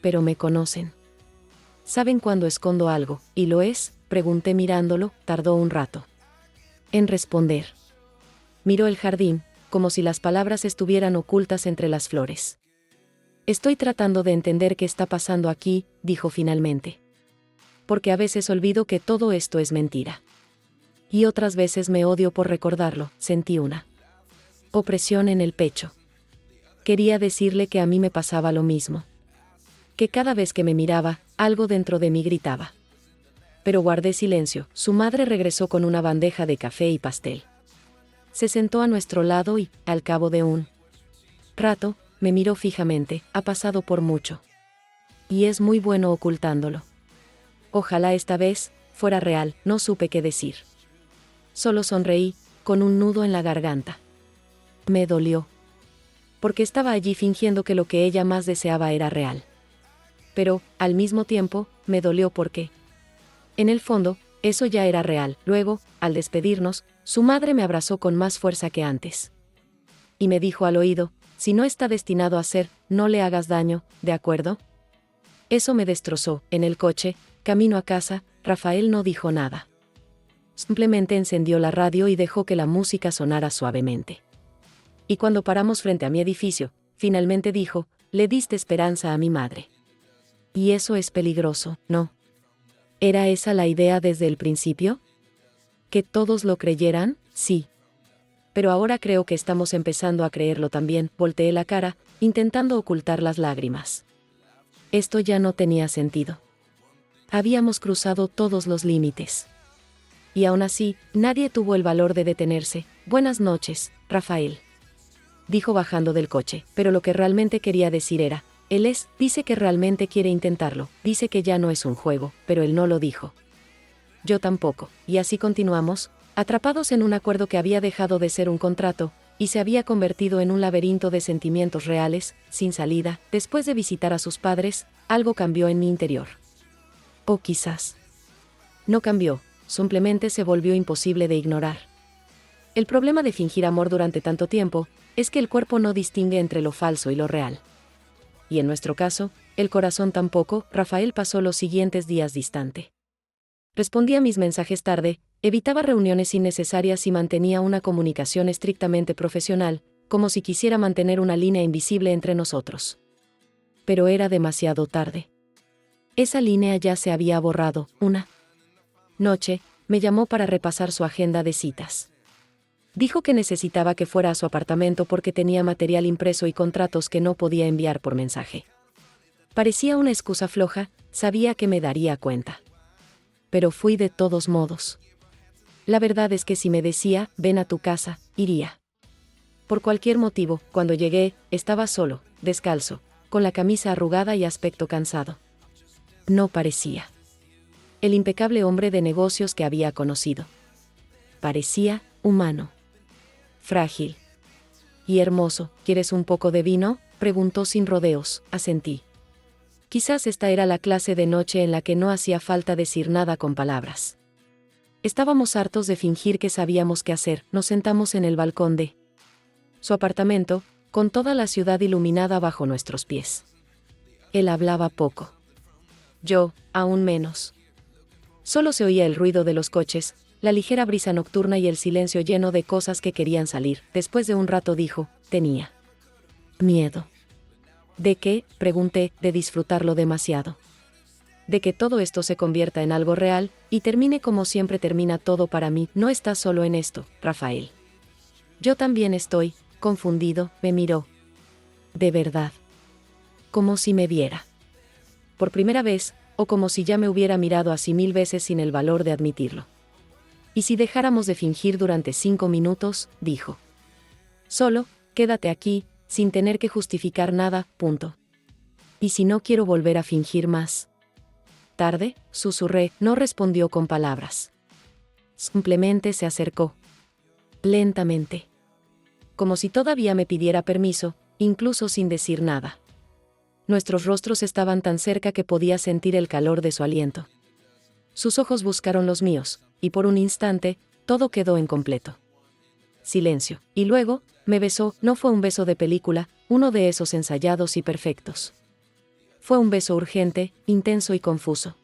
Pero me conocen. ¿Saben cuándo escondo algo? ¿Y lo es? Pregunté mirándolo. Tardó un rato en responder. Miró el jardín, como si las palabras estuvieran ocultas entre las flores. Estoy tratando de entender qué está pasando aquí, dijo finalmente. Porque a veces olvido que todo esto es mentira. Y otras veces me odio por recordarlo. Sentí una opresión en el pecho. Quería decirle que a mí me pasaba lo mismo. Que cada vez que me miraba, algo dentro de mí gritaba. Pero guardé silencio. Su madre regresó con una bandeja de café y pastel. Se sentó a nuestro lado y, al cabo de un rato, me miró fijamente. Ha pasado por mucho. Y es muy bueno ocultándolo. Ojalá esta vez fuera real. No supe qué decir. Solo sonreí, con un nudo en la garganta. Me dolió. Porque estaba allí fingiendo que lo que ella más deseaba era real. Pero, al mismo tiempo, me dolió porque, en el fondo, eso ya era real. Luego, al despedirnos, su madre me abrazó con más fuerza que antes. Y me dijo al oído, si no está destinado a ser, no le hagas daño, ¿de acuerdo? Eso me destrozó. En el coche, camino a casa, Rafael no dijo nada. Simplemente encendió la radio y dejó que la música sonara suavemente. Y cuando paramos frente a mi edificio, finalmente dijo, le diste esperanza a mi madre. Y eso es peligroso, ¿no? ¿Era esa la idea desde el principio? ¿Que todos lo creyeran? Sí. Pero ahora creo que estamos empezando a creerlo también. Volteé la cara, intentando ocultar las lágrimas. Esto ya no tenía sentido. Habíamos cruzado todos los límites. Y aún así, nadie tuvo el valor de detenerse. Buenas noches, Rafael. Dijo bajando del coche, pero lo que realmente quería decir era, dice que realmente quiere intentarlo, dice que ya no es un juego, pero él no lo dijo. Yo tampoco, y así continuamos, atrapados en un acuerdo que había dejado de ser un contrato, y se había convertido en un laberinto de sentimientos reales, sin salida. Después de visitar a sus padres, algo cambió en mi interior. O quizás no cambió, simplemente se volvió imposible de ignorar. El problema de fingir amor durante tanto tiempo es que el cuerpo no distingue entre lo falso y lo real. Y en nuestro caso, el corazón tampoco. Rafael pasó los siguientes días distante. Respondía mis mensajes tarde, evitaba reuniones innecesarias y mantenía una comunicación estrictamente profesional, como si quisiera mantener una línea invisible entre nosotros. Pero era demasiado tarde. Esa línea ya se había borrado. Una noche, me llamó para repasar su agenda de citas. Dijo que necesitaba que fuera a su apartamento porque tenía material impreso y contratos que no podía enviar por mensaje. Parecía una excusa floja, sabía que me daría cuenta. Pero fui de todos modos. La verdad es que si me decía, ven a tu casa, iría. Por cualquier motivo, cuando llegué, estaba solo, descalzo, con la camisa arrugada y aspecto cansado. No parecía el impecable hombre de negocios que había conocido. Parecía humano. Frágil. Y hermoso. ¿Quieres un poco de vino?, preguntó sin rodeos. Asentí. Quizás esta era la clase de noche en la que no hacía falta decir nada con palabras. Estábamos hartos de fingir que sabíamos qué hacer. Nos sentamos en el balcón de su apartamento, con toda la ciudad iluminada bajo nuestros pies. Él hablaba poco. Yo, aún menos. Solo se oía el ruido de los coches, la ligera brisa nocturna y el silencio lleno de cosas que querían salir. Después de un rato dijo, tenía miedo. ¿De qué?, pregunté. De disfrutarlo demasiado. De que todo esto se convierta en algo real, y termine como siempre termina todo para mí. No estás solo en esto, Rafael. Yo también estoy, confundido. Me miró. De verdad. Como si me viera. Por primera vez, o como si ya me hubiera mirado así 1000 veces sin el valor de admitirlo. ¿Y si dejáramos de fingir durante 5 minutos?, dijo. Solo, quédate aquí, sin tener que justificar nada, punto. ¿Y si no quiero volver a fingir más? ¿Tarde?, susurré. No respondió con palabras. Simplemente se acercó. Lentamente. Como si todavía me pidiera permiso, incluso sin decir nada. Nuestros rostros estaban tan cerca que podía sentir el calor de su aliento. Sus ojos buscaron los míos, y por un instante, todo quedó incompleto. Silencio. Y luego, me besó. No fue un beso de película, uno de esos ensayados y perfectos. Fue un beso urgente, intenso y confuso.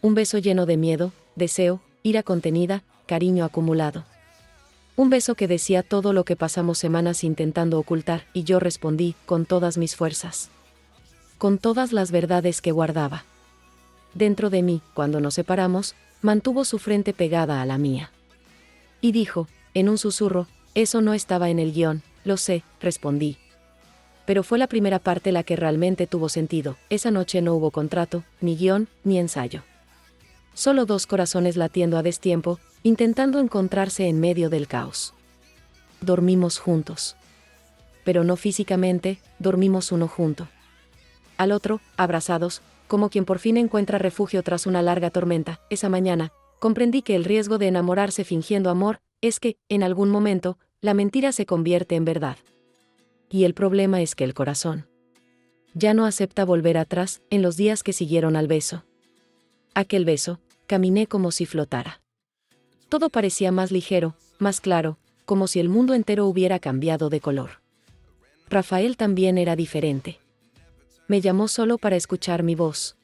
Un beso lleno de miedo, deseo, ira contenida, cariño acumulado. Un beso que decía todo lo que pasamos semanas intentando ocultar, y yo respondí, con todas mis fuerzas. Con todas las verdades que guardaba. Dentro de mí, cuando nos separamos, mantuvo su frente pegada a la mía. Y dijo, en un susurro, eso no estaba en el guión. Lo sé, respondí. Pero fue la primera parte la que realmente tuvo sentido. Esa noche no hubo contrato, ni guión, ni ensayo. Solo 2 corazones latiendo a destiempo, intentando encontrarse en medio del caos. Dormimos juntos. Pero no físicamente, dormimos uno junto al otro, abrazados, como quien por fin encuentra refugio tras una larga tormenta. Esa mañana, comprendí que el riesgo de enamorarse fingiendo amor es que, en algún momento, la mentira se convierte en verdad. Y el problema es que el corazón ya no acepta volver atrás en los días que siguieron al beso. Aquel beso, caminé como si flotara. Todo parecía más ligero, más claro, como si el mundo entero hubiera cambiado de color. Rafael también era diferente. Me llamó solo para escuchar mi voz.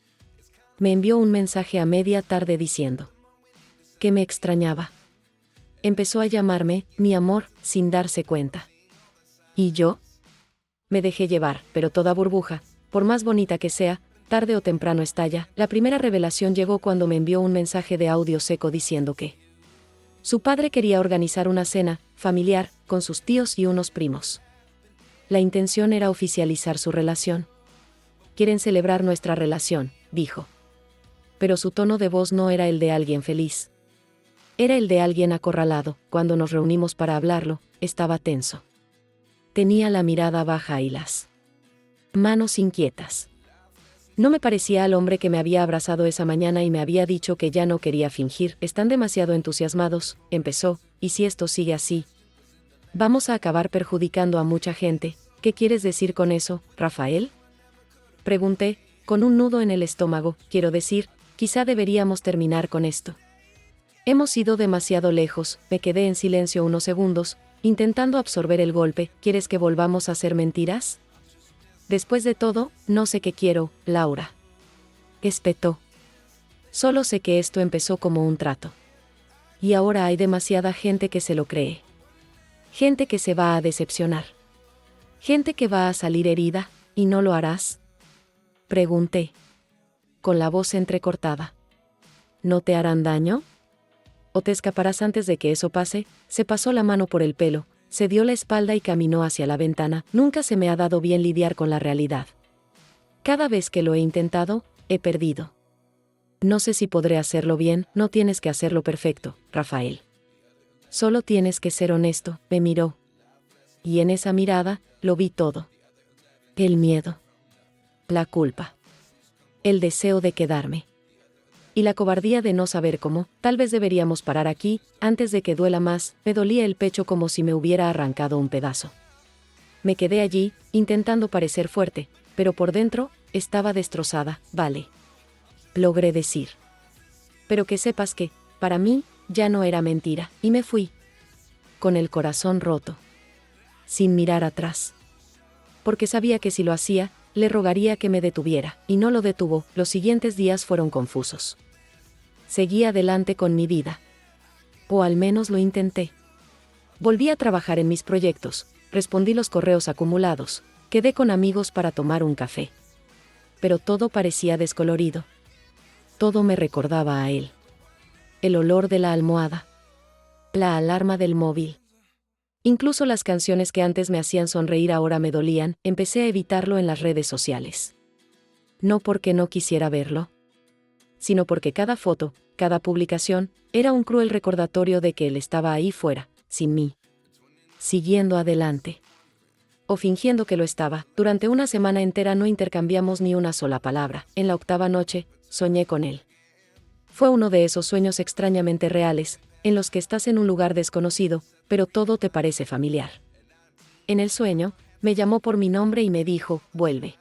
Me envió un mensaje a media tarde diciendo que me extrañaba. Empezó a llamarme, mi amor, sin darse cuenta. ¿Y yo? Me dejé llevar, pero toda burbuja, por más bonita que sea, tarde o temprano estalla. La primera revelación llegó cuando me envió un mensaje de audio seco diciendo que su padre quería organizar una cena familiar con sus tíos y unos primos. La intención era oficializar su relación. Quieren celebrar nuestra relación, dijo. Pero su tono de voz no era el de alguien feliz. Era el de alguien acorralado. Cuando nos reunimos para hablarlo, estaba tenso. Tenía la mirada baja y las manos inquietas. No me parecía al hombre que me había abrazado esa mañana y me había dicho que ya no quería fingir. Están demasiado entusiasmados, empezó, y si esto sigue así, vamos a acabar perjudicando a mucha gente. ¿Qué quieres decir con eso, Rafael? Pregunté, con un nudo en el estómago. Quiero decir, quizá deberíamos terminar con esto. Hemos ido demasiado lejos. Me quedé en silencio unos segundos, intentando absorber el golpe. ¿Quieres que volvamos a hacer mentiras? Después de todo, no sé qué quiero, Laura. Espetó. Solo sé que esto empezó como un trato. Y ahora hay demasiada gente que se lo cree. Gente que se va a decepcionar. Gente que va a salir herida, ¿y no lo harás? Pregunté. Con la voz entrecortada. ¿No te harán daño? ¿O te escaparás antes de que eso pase? Se pasó la mano por el pelo, se dio la espalda y caminó hacia la ventana. Nunca se me ha dado bien lidiar con la realidad. Cada vez que lo he intentado, he perdido. No sé si podré hacerlo bien. No tienes que hacerlo perfecto, Rafael. Solo tienes que ser honesto. Me miró. Y en esa mirada, lo vi todo. El miedo. La culpa. El deseo de quedarme. Y la cobardía de no saber cómo. Tal vez deberíamos parar aquí, antes de que duela más. Me dolía el pecho como si me hubiera arrancado un pedazo. Me quedé allí, intentando parecer fuerte, pero por dentro, estaba destrozada. Vale. Logré decir. Pero que sepas que, para mí, ya no era mentira, y me fui. Con el corazón roto. Sin mirar atrás. Porque sabía que si lo hacía, le rogaría que me detuviera, y no lo detuvo. Los siguientes días fueron confusos. Seguí adelante con mi vida. O al menos lo intenté. Volví a trabajar en mis proyectos, respondí los correos acumulados, quedé con amigos para tomar un café. Pero todo parecía descolorido. Todo me recordaba a él. El olor de la almohada. La alarma del móvil. Incluso las canciones que antes me hacían sonreír ahora me dolían. Empecé a evitarlo en las redes sociales. No porque no quisiera verlo, sino porque cada foto, cada publicación, era un cruel recordatorio de que él estaba ahí fuera, sin mí. Siguiendo adelante. O fingiendo que lo estaba. Durante una semana entera no intercambiamos ni una sola palabra. En la 8ª noche, soñé con él. Fue uno de esos sueños extrañamente reales, en los que estás en un lugar desconocido, pero todo te parece familiar. En el sueño, me llamó por mi nombre y me dijo, vuelve.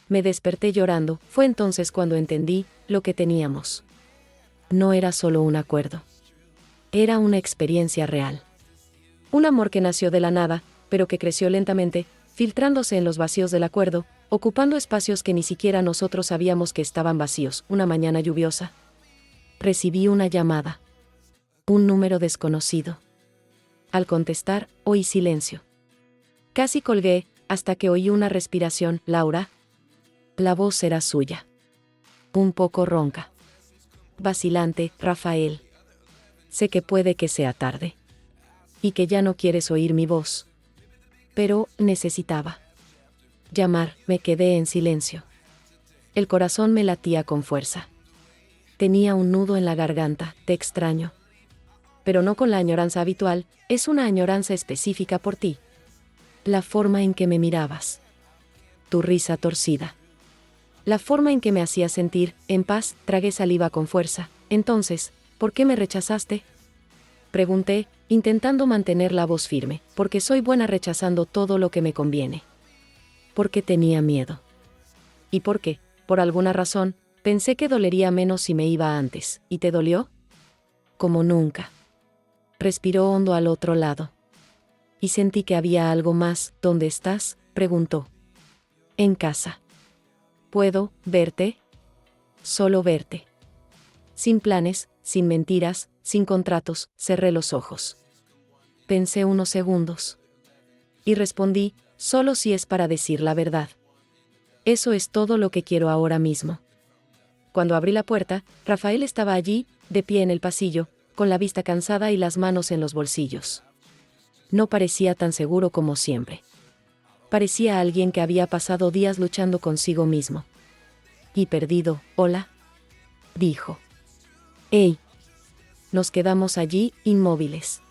Me desperté llorando. Fue entonces cuando entendí lo que teníamos. No era solo un acuerdo. Era una experiencia real. Un amor que nació de la nada, pero que creció lentamente, filtrándose en los vacíos del acuerdo, ocupando espacios que ni siquiera nosotros sabíamos que estaban vacíos. Una mañana lluviosa. Recibí una llamada. Un número desconocido. Al contestar, oí silencio. Casi colgué, hasta que oí una respiración. Laura. La voz era suya. Un poco ronca. Vacilante. Rafael. Sé que puede que sea tarde. Y que ya no quieres oír mi voz. Pero, necesitaba llamar. Me quedé en silencio. El corazón me latía con fuerza. Tenía un nudo en la garganta. Te extraño. Pero no con la añoranza habitual, es una añoranza específica por ti. La forma en que me mirabas. Tu risa torcida. La forma en que me hacías sentir, en paz. Tragué saliva con fuerza. Entonces, ¿Por qué me rechazaste? Pregunté, intentando mantener la voz firme, porque soy buena rechazando todo lo que me conviene. Porque tenía miedo. Y porque, por alguna razón, pensé que dolería menos si me iba antes. ¿Y te dolió? Como nunca. Respiró hondo al otro lado. Y sentí que había algo más. ¿Dónde estás?, preguntó. En casa. ¿Puedo verte? Solo verte. Sin planes, sin mentiras, sin contratos, cerré los ojos. Pensé unos segundos. Y respondí, solo si es para decir la verdad. Eso es todo lo que quiero ahora mismo. Cuando abrí la puerta, Rafael estaba allí, de pie en el pasillo, con la vista cansada y las manos en los bolsillos. No parecía tan seguro como siempre. Parecía alguien que había pasado días luchando consigo mismo. Y perdido. «Hola», dijo. «Hey». Nos quedamos allí, inmóviles.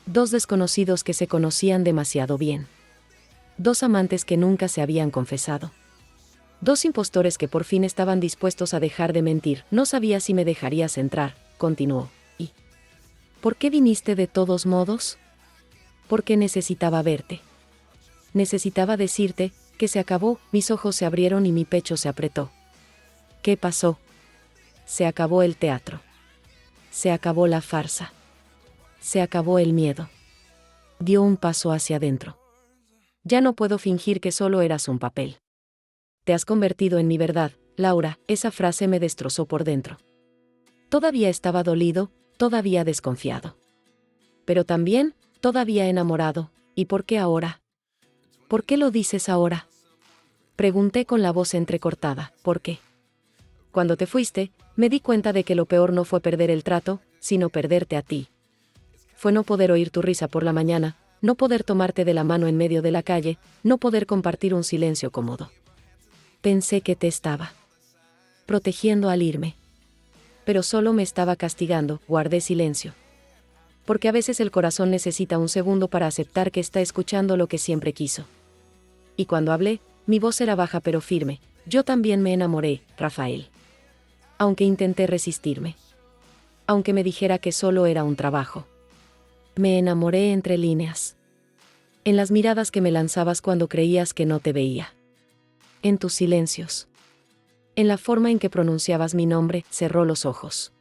Dos desconocidos que se conocían demasiado bien. Dos amantes que nunca se habían confesado. Dos impostores que por fin estaban dispuestos a dejar de mentir. No sabía si me dejarías entrar, continuó. ¿Y por qué viniste de todos modos? Porque necesitaba verte. Necesitaba decirte que se acabó. Mis ojos se abrieron y mi pecho se apretó. ¿Qué pasó? Se acabó el teatro. Se acabó la farsa. Se acabó el miedo. Dio un paso hacia adentro. Ya no puedo fingir que solo eras un papel. Te has convertido en mi verdad, Laura. Esa frase me destrozó por dentro. Todavía estaba dolido, todavía desconfiado. Pero también, todavía enamorado. ¿Y por qué ahora? ¿Por qué lo dices ahora? Pregunté con la voz entrecortada. ¿Por qué? Cuando te fuiste, me di cuenta de que lo peor no fue perder el trato, sino perderte a ti. Fue no poder oír tu risa por la mañana, no poder tomarte de la mano en medio de la calle, no poder compartir un silencio cómodo. Pensé que te estaba protegiendo al irme. Pero solo me estaba castigando. Guardé silencio. Porque a veces el corazón necesita un segundo para aceptar que está escuchando lo que siempre quiso. Y cuando hablé, mi voz era baja pero firme. Yo también me enamoré, Rafael. Aunque intenté resistirme. Aunque me dijera que solo era un trabajo. Me enamoré entre líneas. En las miradas que me lanzabas cuando creías que no te veía. En tus silencios. En la forma en que pronunciabas mi nombre. Cerró los ojos.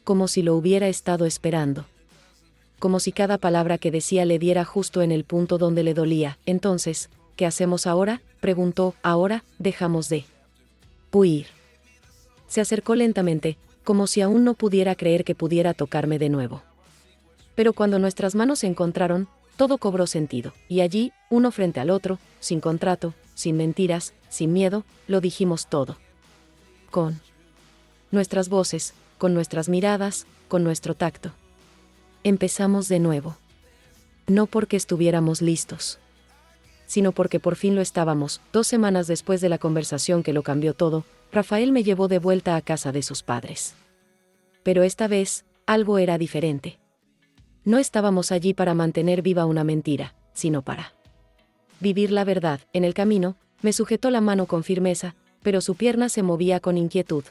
Como si lo hubiera estado esperando. Como si cada palabra que decía le diera justo en el punto donde le dolía. Entonces, ¿qué hacemos ahora?, preguntó. Ahora, dejamos de huir. Se acercó lentamente, como si aún no pudiera creer que pudiera tocarme de nuevo. Pero cuando nuestras manos se encontraron, todo cobró sentido, y allí, uno frente al otro, sin contrato, sin mentiras, sin miedo, lo dijimos todo. Con nuestras voces, con nuestras miradas, con nuestro tacto. Empezamos de nuevo. No porque estuviéramos listos, sino porque por fin lo estábamos. 2 semanas después de la conversación que lo cambió todo, Rafael me llevó de vuelta a casa de sus padres. Pero esta vez, algo era diferente. No estábamos allí para mantener viva una mentira, sino para vivir la verdad. En el camino, me sujetó la mano con firmeza, pero su pierna se movía con inquietud.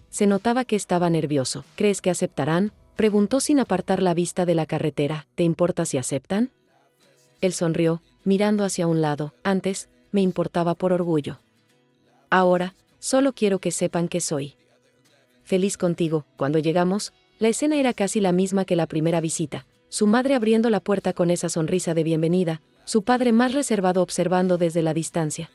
Se notaba que estaba nervioso. ¿Crees que aceptarán?, preguntó sin apartar la vista de la carretera. ¿Te importa si aceptan? Él sonrió, mirando hacia un lado. Antes, me importaba por orgullo. Ahora, solo quiero que sepan que soy feliz contigo. Cuando llegamos, la escena era casi la misma que la primera visita. Su madre abriendo la puerta con esa sonrisa de bienvenida, su padre más reservado observando desde la distancia.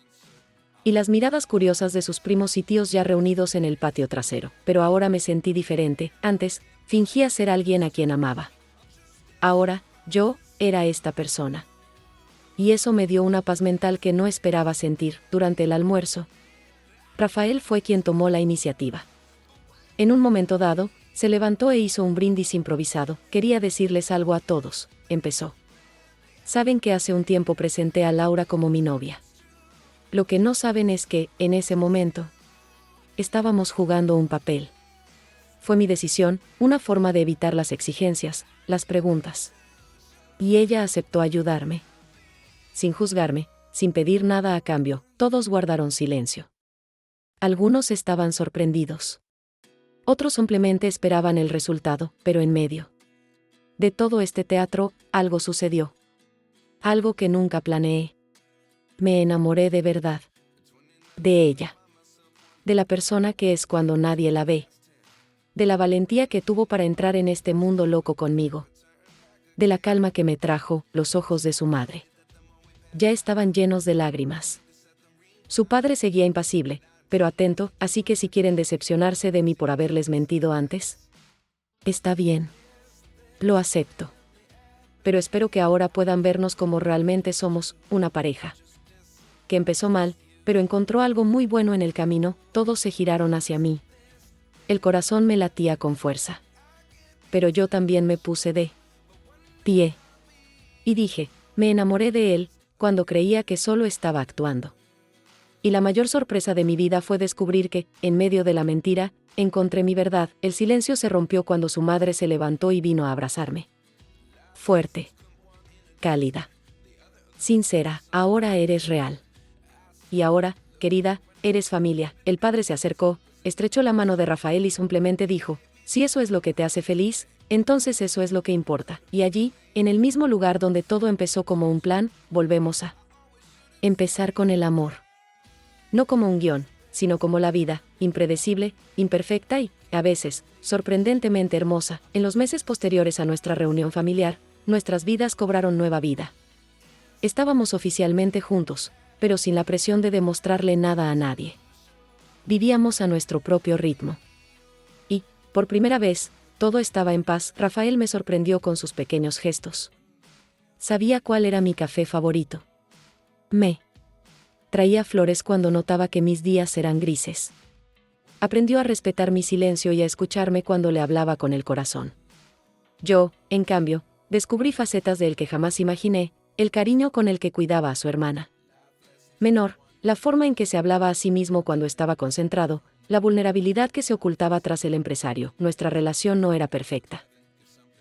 Y las miradas curiosas de sus primos y tíos ya reunidos en el patio trasero. Pero ahora me sentí diferente. Antes, fingía ser alguien a quien amaba. Ahora, yo era esta persona. Y eso me dio una paz mental que no esperaba sentir. Durante el almuerzo, Rafael fue quien tomó la iniciativa. En un momento dado, se levantó e hizo un brindis improvisado. Quería decirles algo a todos, empezó. Saben que hace un tiempo presenté a Laura como mi novia. Lo que no saben es que, en ese momento, estábamos jugando un papel. Fue mi decisión, una forma de evitar las exigencias, las preguntas. Y ella aceptó ayudarme. Sin juzgarme, sin pedir nada a cambio, todos guardaron silencio. Algunos estaban sorprendidos. Otros simplemente esperaban el resultado, pero en medio de todo este teatro, algo sucedió. Algo que nunca planeé. Me enamoré de verdad. De ella. De la persona que es cuando nadie la ve. De la valentía que tuvo para entrar en este mundo loco conmigo. De la calma que me trajo los ojos de su madre. Ya estaban llenos de lágrimas. Su padre seguía impasible, pero atento, así que si quieren decepcionarse de mí por haberles mentido antes. Está bien. Lo acepto. Pero espero que ahora puedan vernos como realmente somos, una pareja. Que empezó mal, pero encontró algo muy bueno en el camino, todos se giraron hacia mí. El corazón me latía con fuerza. Pero yo también me puse de pie. Y dije, me enamoré de él, cuando creía que solo estaba actuando. Y la mayor sorpresa de mi vida fue descubrir que, en medio de la mentira, encontré mi verdad. El silencio se rompió cuando su madre se levantó y vino a abrazarme. Fuerte. Cálida. Sincera, ahora eres real. Y ahora, querida, eres familia. El padre se acercó, estrechó la mano de Rafael y simplemente dijo, si eso es lo que te hace feliz, entonces eso es lo que importa. Y allí, en el mismo lugar donde todo empezó como un plan, volvemos a empezar con el amor. No como un guión, sino como la vida, impredecible, imperfecta y, a veces, sorprendentemente hermosa. En los meses posteriores a nuestra reunión familiar, nuestras vidas cobraron nueva vida. Estábamos oficialmente juntos, pero sin la presión de demostrarle nada a nadie. Vivíamos a nuestro propio ritmo. Y, por primera vez, todo estaba en paz. Rafael me sorprendió con sus pequeños gestos. Sabía cuál era mi café favorito. Me traía flores cuando notaba que mis días eran grises. Aprendió a respetar mi silencio y a escucharme cuando le hablaba con el corazón. Yo, en cambio, descubrí facetas de él que jamás imaginé, el cariño con el que cuidaba a su hermana menor, la forma en que se hablaba a sí mismo cuando estaba concentrado, la vulnerabilidad que se ocultaba tras el empresario. Nuestra relación no era perfecta.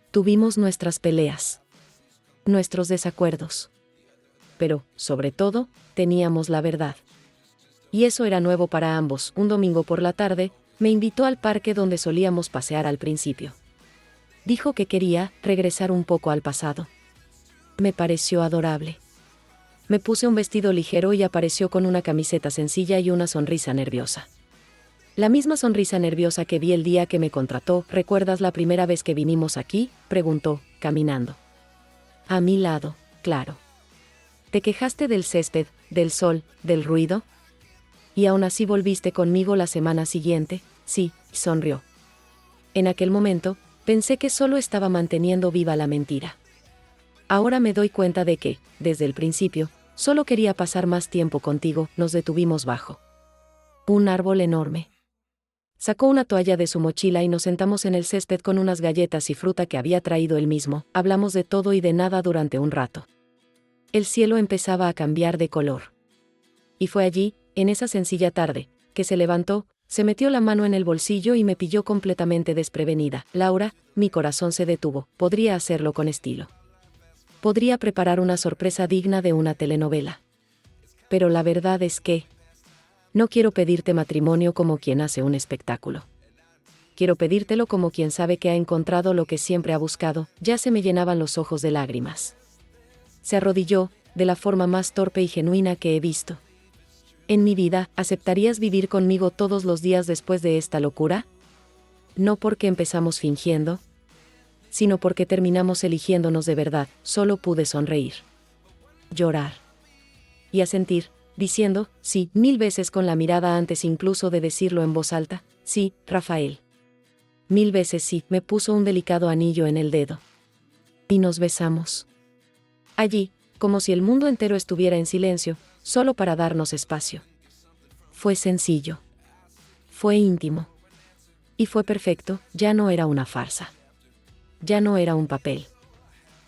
Tuvimos nuestras peleas, nuestros desacuerdos. Pero, sobre todo, teníamos la verdad. Y eso era nuevo para ambos. Un domingo por la tarde, me invitó al parque donde solíamos pasear al principio. Dijo que quería regresar un poco al pasado. Me pareció adorable. Me puse un vestido ligero y apareció con una camiseta sencilla y una sonrisa nerviosa. La misma sonrisa nerviosa que vi el día que me contrató. ¿Recuerdas la primera vez que vinimos aquí?, preguntó, caminando a mi lado, claro. ¿Te quejaste del césped, del sol, del ruido? ¿Y aún así volviste conmigo la semana siguiente? Sí, sonrió. En aquel momento, pensé que solo estaba manteniendo viva la mentira. Ahora me doy cuenta de que, desde el principio, solo quería pasar más tiempo contigo. Nos detuvimos bajo un árbol enorme. Sacó una toalla de su mochila y nos sentamos en el césped con unas galletas y fruta que había traído él mismo. Hablamos de todo y de nada durante un rato. El cielo empezaba a cambiar de color. Y fue allí, en esa sencilla tarde, que se levantó, se metió la mano en el bolsillo y me pilló completamente desprevenida. Laura, mi corazón se detuvo. Podría hacerlo con estilo. Podría preparar una sorpresa digna de una telenovela. Pero la verdad es que no quiero pedirte matrimonio como quien hace un espectáculo. Quiero pedírtelo como quien sabe que ha encontrado lo que siempre ha buscado. Ya se me llenaban los ojos de lágrimas. Se arrodilló, de la forma más torpe y genuina que he visto. En mi vida, ¿aceptarías vivir conmigo todos los días después de esta locura? No porque empezamos fingiendo, sino porque terminamos eligiéndonos de verdad. Solo pude sonreír, llorar y asentir, diciendo, sí, 1000 veces con la mirada antes incluso de decirlo en voz alta, sí, Rafael. 1000 veces sí. Me puso un delicado anillo en el dedo. Y nos besamos. Allí, como si el mundo entero estuviera en silencio, solo para darnos espacio. Fue sencillo. Fue íntimo. Y fue perfecto. Ya no era una farsa. Ya no era un papel.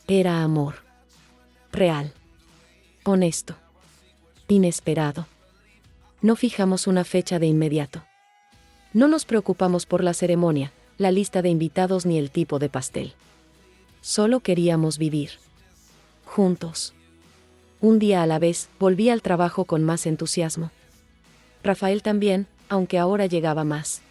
Era amor. Real. Honesto. Inesperado. No fijamos una fecha de inmediato. No nos preocupamos por la ceremonia, la lista de invitados ni el tipo de pastel. Solo queríamos vivir. Juntos. Un día a la vez, volví al trabajo con más entusiasmo. Rafael también, aunque ahora llegaba más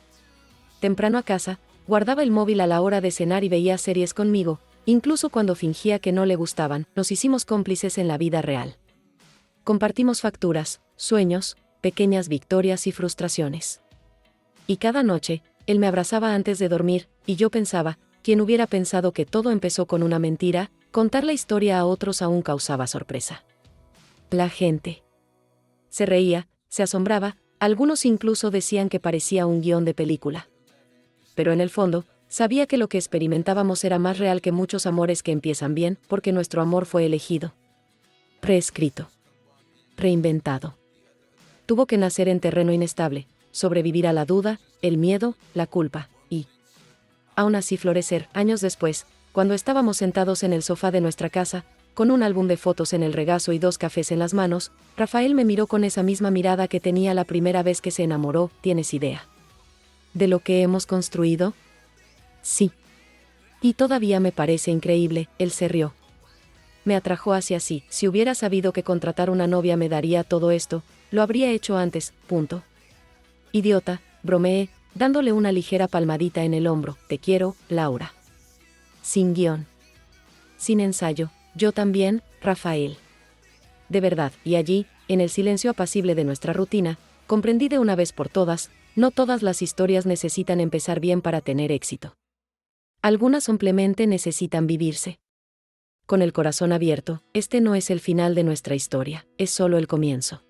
temprano a casa, guardaba el móvil a la hora de cenar y veía series conmigo, incluso cuando fingía que no le gustaban. Nos hicimos cómplices en la vida real. Compartimos facturas, sueños, pequeñas victorias y frustraciones. Y cada noche, él me abrazaba antes de dormir, y yo pensaba, ¿quién hubiera pensado que todo empezó con una mentira? Contar la historia a otros aún causaba sorpresa. La gente se reía, se asombraba, algunos incluso decían que parecía un guión de película. Pero en el fondo, sabía que lo que experimentábamos era más real que muchos amores que empiezan bien, porque nuestro amor fue elegido, preescrito, reinventado. Tuvo que nacer en terreno inestable, sobrevivir a la duda, el miedo, la culpa, y aún así florecer. Años después, cuando estábamos sentados en el sofá de nuestra casa, con un álbum de fotos en el regazo y 2 cafés en las manos, Rafael me miró con esa misma mirada que tenía la primera vez que se enamoró. ¿Tienes idea de lo que hemos construido? Sí. Y todavía me parece increíble. Él se rió. Me atrajo hacia sí. Si hubiera sabido que contratar una novia me daría todo esto, lo habría hecho antes. Punto. Idiota, bromeé, dándole una ligera palmadita en el hombro. Te quiero, Laura. Sin guión. Sin ensayo. Yo también, Rafael. De verdad, y allí, en el silencio apacible de nuestra rutina, comprendí de una vez por todas, no todas las historias necesitan empezar bien para tener éxito. Algunas simplemente necesitan vivirse. Con el corazón abierto, este no es el final de nuestra historia, es solo el comienzo.